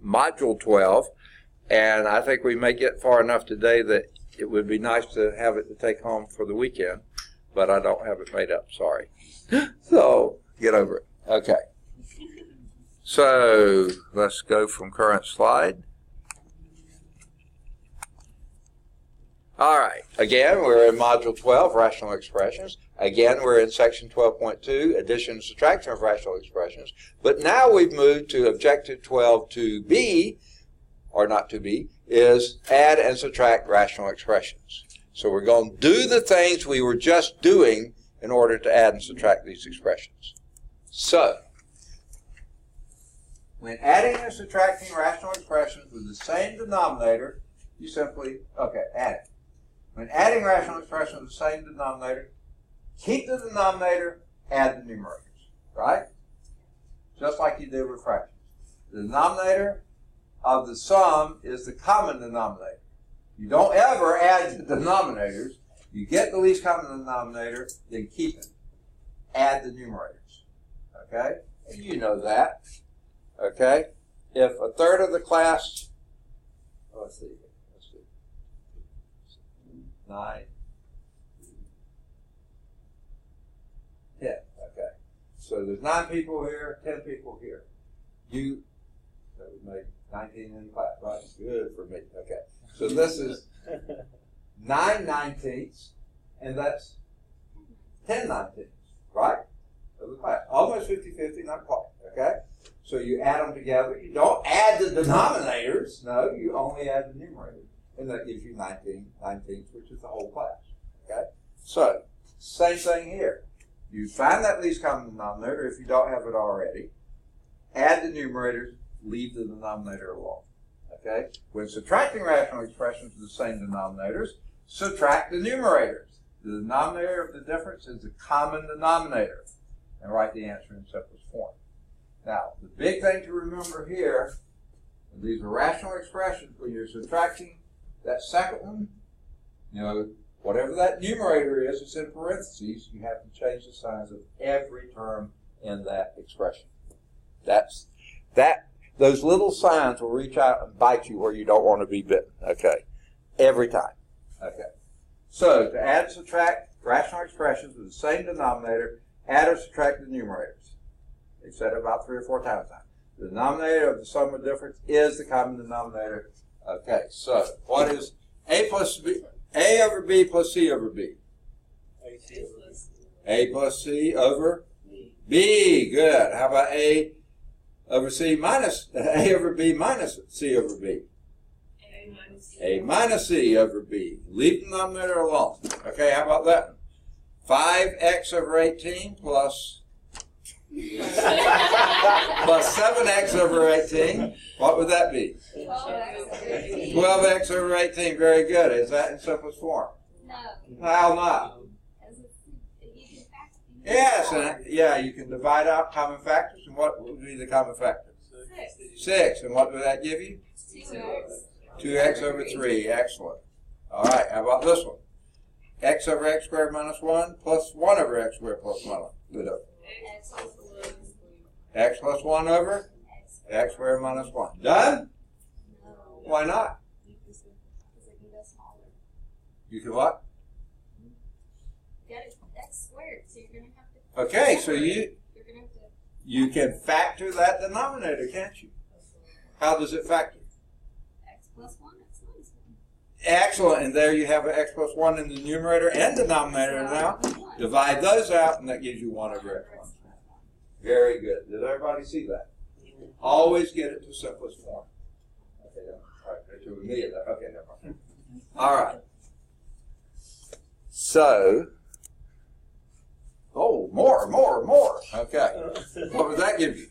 module 12, and I think we may get far enough today that it would be nice to have it to take home for the weekend, but I don't have it made up, sorry. So, get over it. Okay. So, let's go from current slide. All right. Again, we're in Module 12, Rational Expressions. Again, we're in Section 12.2, Addition and Subtraction of Rational Expressions. But now we've moved to Objective 12.2B, or not 2B, is Add and Subtract Rational Expressions. So we're going to do the things we were just doing in order to add and subtract these expressions. So, when adding and subtracting rational expressions with the same denominator, you simply, add it. When adding rational expressions with the same denominator, keep the denominator, add the numerators, right? Just like you did with fractions. The denominator of the sum is the common denominator. You don't ever add the denominators. You get the least common denominator, then keep it. Add the numerators, okay? And you know that, okay? If a third of the class, let's see, 9, 10, okay. So there's 9 people here, 10 people here. That would make 19 in the class, right? Good for me, okay. So this is 9/19, and that's 10/19, right? Of the class. Almost 50-50, not quite, okay? So you add them together. You don't add the denominators. No, you only add the numerators. And that gives you 19/19, which is the whole class, okay? So, same thing here. You find that least common denominator if you don't have it already. Add the numerators, leave the denominator alone, okay? When subtracting rational expressions with the same denominators, subtract the numerators. The denominator of the difference is the common denominator, and write the answer in simplest form. Now, the big thing to remember here, these are rational expressions. When you're subtracting that second one, you know, whatever that numerator is, it's in parentheses. You have to change the signs of every term in that expression. Those little signs will reach out and bite you where you don't want to be bitten, okay? Every time, okay? So, to add and subtract rational expressions with the same denominator, add or subtract the numerators. They've said it about 3 or 4 times now. The denominator of the sum of difference is the common denominator. Okay, so what is A over B plus C over B? A plus C over B. Good. How about A over C minus A over B minus C over B? A minus C over B. Leave the denominator alone. Okay, how about that? 5x over 18 plus 7x over 18. What would that be? 12x over 18. Very good. Is that in simplest form? No. How not? Yes, and yeah, you can divide out common factors. And what would be the common factor? 6. And what would that give you? 2x over 3. Excellent. All right, how about this one? X over x squared minus 1 plus 1 over x squared plus 1. Good. X plus 1 over x squared minus 1. Done? No. Why not? You can what? X squared, so you're going to have to... Okay, so you can factor that denominator, can't you? How does it factor? X plus 1, X minus 1. Excellent, and there you have an x plus 1 in the numerator and denominator now. Divide those out, and that gives you 1 over x minus 1. Very good. Did everybody see that? Always get it to simplest form. Okay, to with me. Okay, never mind. All right. So, oh, more. Okay. What would that give you?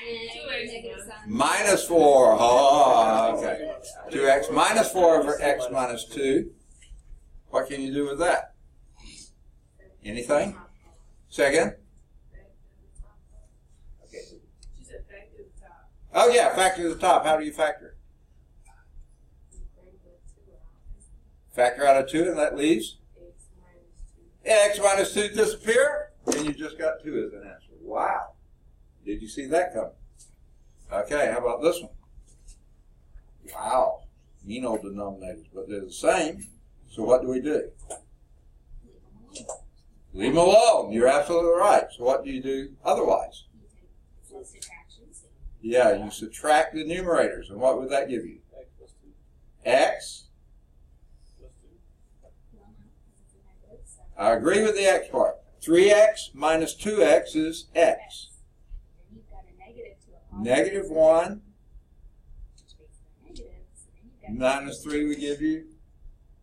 2x Minus 4. Oh, okay. 2x minus 4 over x minus 2. What can you do with that? Anything? Say again? Okay. She said factor the top. Oh, yeah, factor the top. How do you factor? Factor out of 2, and that leaves? X minus 2 disappear, and you just got 2 as an answer. Wow. Did you see that coming? Okay, how about this one? Wow. Mean old denominators, but they're the same. So what do we do? Leave them alone. You're absolutely right. So what do you do otherwise? Yeah, you subtract the numerators. And what would that give you? X. I agree with the x part. 3x minus 2x is x. Negative 1 minus 3 would give you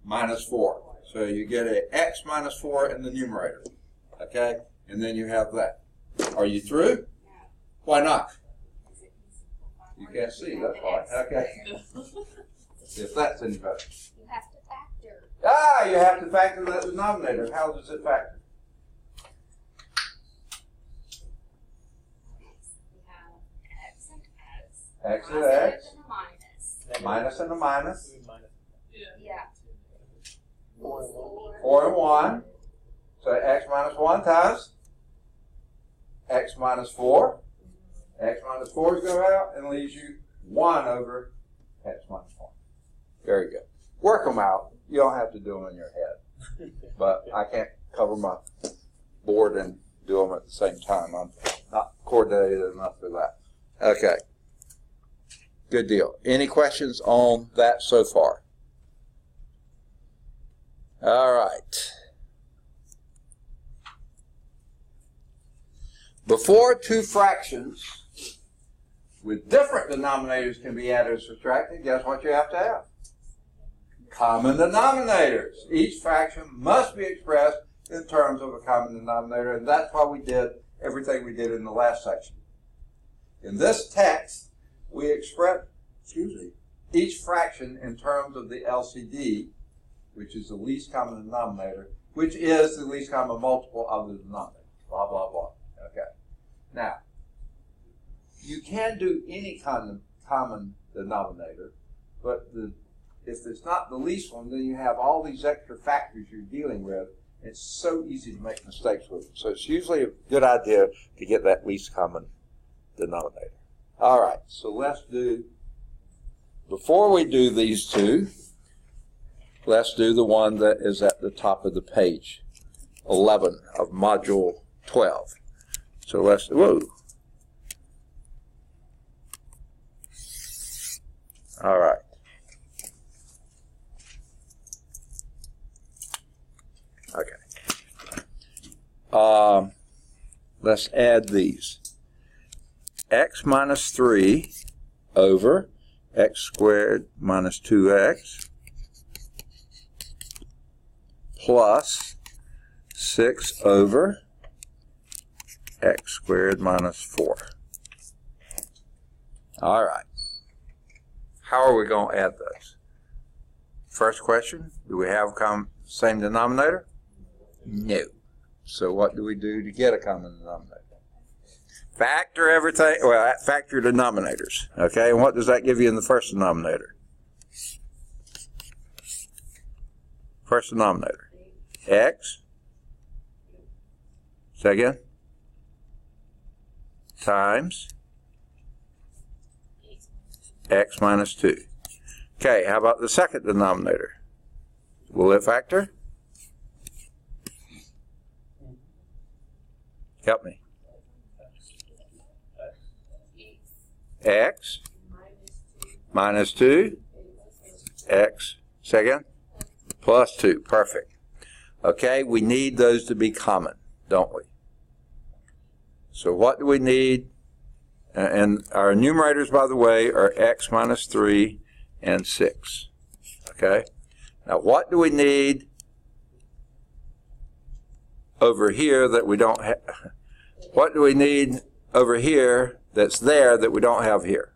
minus 4. So you get a x minus 4 in the numerator. Okay? And then you have that. Are you through? Why not? You can't see, that's why. Okay. If that's any better. You have to factor. Ah, you have to factor that denominator. How does it factor? X and x. Minus and a minus. Yeah. 4 and 1. So x minus 1 times x minus 4. X minus 4 is go out and leaves you 1 over x minus 1. Very good. Work them out. You don't have to do them in your head. But I can't cover my board and do them at the same time. I'm not coordinated enough for that. Okay. Good deal. Any questions on that so far? All right. Before two fractions with different denominators can be added or subtracted, guess what you have to have? Common denominators. Each fraction must be expressed in terms of a common denominator, and that's why we did everything we did in the last section. In this text, we express, each fraction in terms of the LCD, which is the least common denominator, which is the least common multiple of the denominator. Blah, blah, blah. Okay. Now, you can do any kind of common denominator, but if it's not the least one, then you have all these extra factors you're dealing with. It's so easy to make mistakes with them. So it's usually a good idea to get that least common denominator. All right, so let's do, before we do these two, let's do the one that is at the top of the page, 11 of Module 12. So let's, whoa. All right. Okay. Let's add these. X minus 3 over x squared minus 2x plus 6 over x squared minus 4. All right. How are we going to add those? First question, do we have same denominator? No. So what do we do to get a common denominator? Factor everything, well, factor denominators. Okay, and what does that give you in the first denominator? First denominator. X. Say again. Times x minus 2. Okay, how about the second denominator? Will it factor? Help me. X minus 2, x, second, plus 2. Perfect. Okay, we need those to be common, don't we? So what do we need And our numerators, by the way, are x minus 3 and 6. Okay? Now, what do we need over here that we don't have? What do we need over here that's there that we don't have here?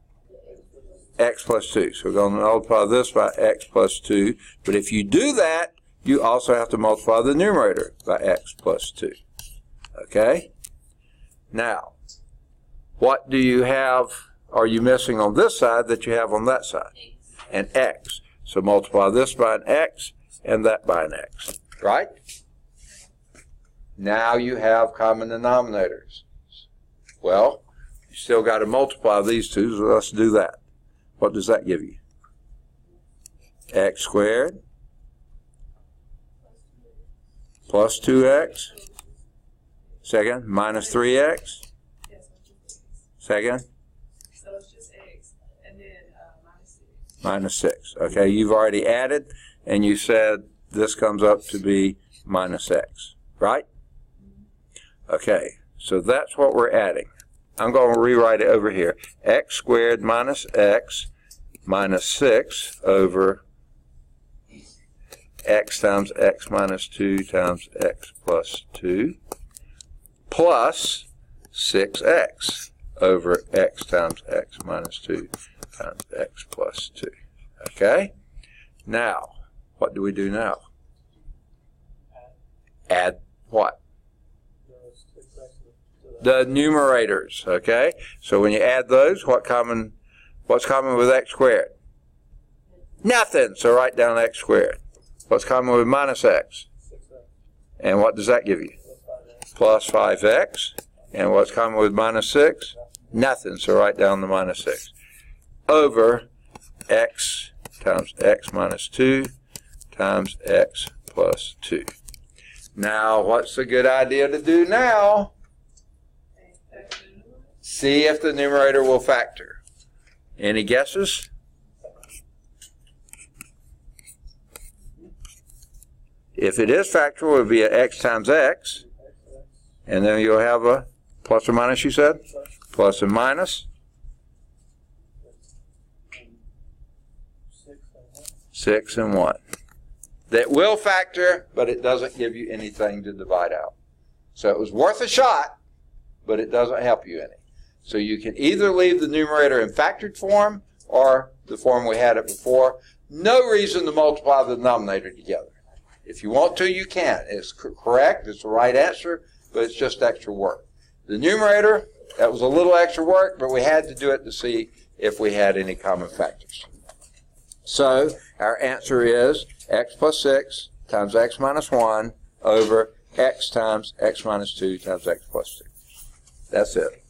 X plus 2. So we're going to multiply this by x plus 2. But if you do that, you also have to multiply the numerator by x plus 2. Okay? Now, what do you have, are you missing on this side that you have on that side? An x. So multiply this by an x and that by an x. Right? Now you have common denominators. Well, you still got to multiply these two, so let's do that. What does that give you? X squared plus 2x. Second, minus 3x. Second? So it's just x, and then minus 6. Minus 6. Okay, you've already added, and you said this comes up to be minus x, right? Okay, so that's what we're adding. I'm going to rewrite it over here. X squared minus x minus 6 over x times x minus 2 times x plus 2 plus 6x over x times x minus 2 times x plus 2. Okay? Now, what do we do now? Add what? The numerators. Okay? So when you add those, what's common with x squared? Nothing. So write down x squared. What's common with minus x? And what does that give you? Plus 5x. And what's common with minus 6? Nothing, so write down the minus 6. Over x times x minus 2 times x plus 2. Now, what's a good idea to do now? See if the numerator will factor. Any guesses? If it is factorable, it would be a x times x. And then you'll have a plus or minus, you said? Plus and minus. 6 and 1. That will factor, but it doesn't give you anything to divide out. So it was worth a shot, but it doesn't help you any. So you can either leave the numerator in factored form or the form we had it before. No reason to multiply the denominator together. If you want to, you can. It's correct. It's the right answer, but it's just extra work. The numerator, that was a little extra work, but we had to do it to see if we had any common factors. So our answer is x plus 6 times x minus 1 over x times x minus 2 times x plus 2. That's it.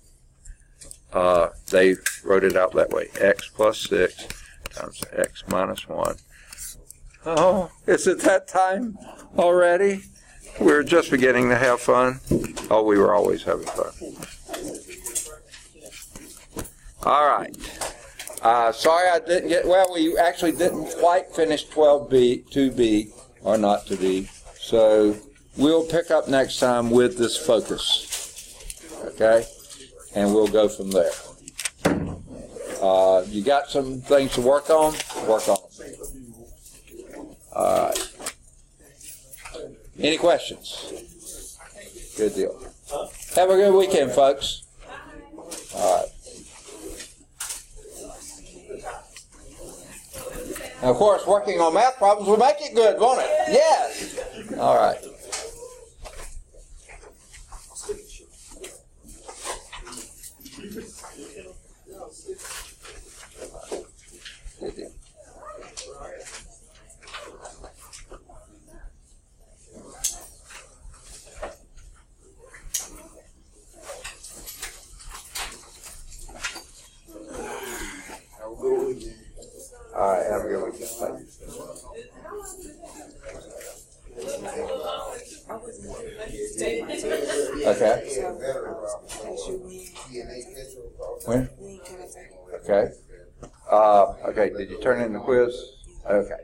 They wrote it out that way. X plus 6 times x minus 1. Oh, is it that time already? We're just beginning to have fun. Oh, we were always having fun. All right. Sorry I didn't get, well, we actually didn't quite finish 12.2B, or not to be. So we'll pick up next time with this focus. Okay? And we'll go from there. You got some things to work on? Work on them. All right. Any questions? Good deal. Have a good weekend, folks. All right. And of course, working on math problems will make it good, won't it? Yes. All right. Good deal. All right, have a good weekend. Thank you. Okay. When? Okay. Okay, did you turn in the quiz? Okay.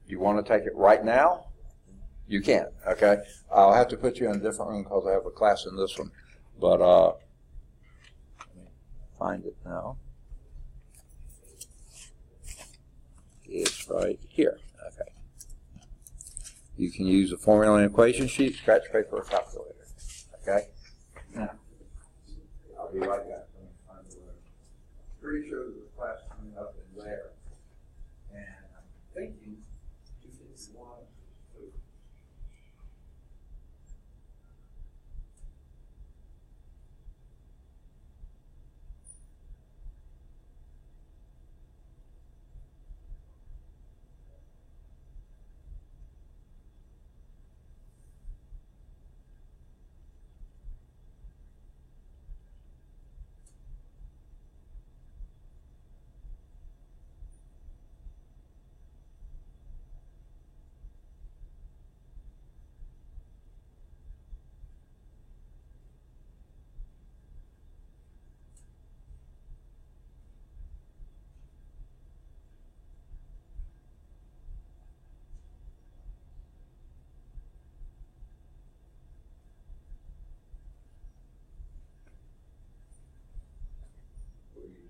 You want to take it right now? You can, okay. I'll have to put you in a different room because I have a class in this one. But find it now. It's right here. Okay. You can use a formula and equation sheet, scratch paper, or calculator. Okay? Now, I'll be right back. I'm pretty sure there's a class coming up in there. And I'm thinking 251.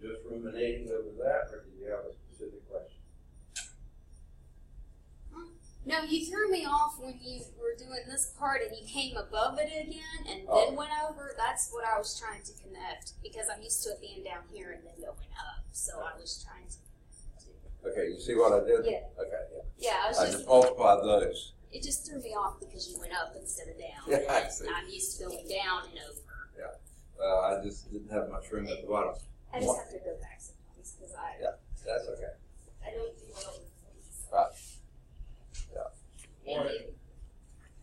Just ruminating over that, or did you have a specific question? No, you threw me off when you were doing this part and you came above it again and then went over. That's what I was trying to connect because I'm used to it being down here and then going up. So I was trying to connect. Okay, you see what I did? Yeah. Okay, yeah. Yeah, I just multiplied those. It just threw me off because you went up instead of down. Yeah, I see. I'm used to going down and over. Yeah. I just didn't have much room at the bottom. I just have to go back sometimes because Yeah, that's okay. I don't do well with things. Right. Yeah. Morning.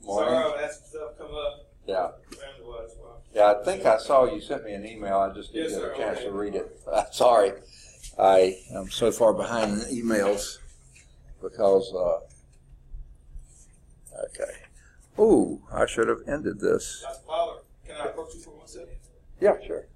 Morning. Sorry, I had some stuff come up. Yeah. Family-wise, well. Yeah, I think I saw you sent me an email. I just didn't Yes, get sir. a chance to read it. Sorry. I am so far behind in emails because, okay. Ooh, I should have ended this. Dr. Fowler, can I approach you for 1 second? Yeah, sure.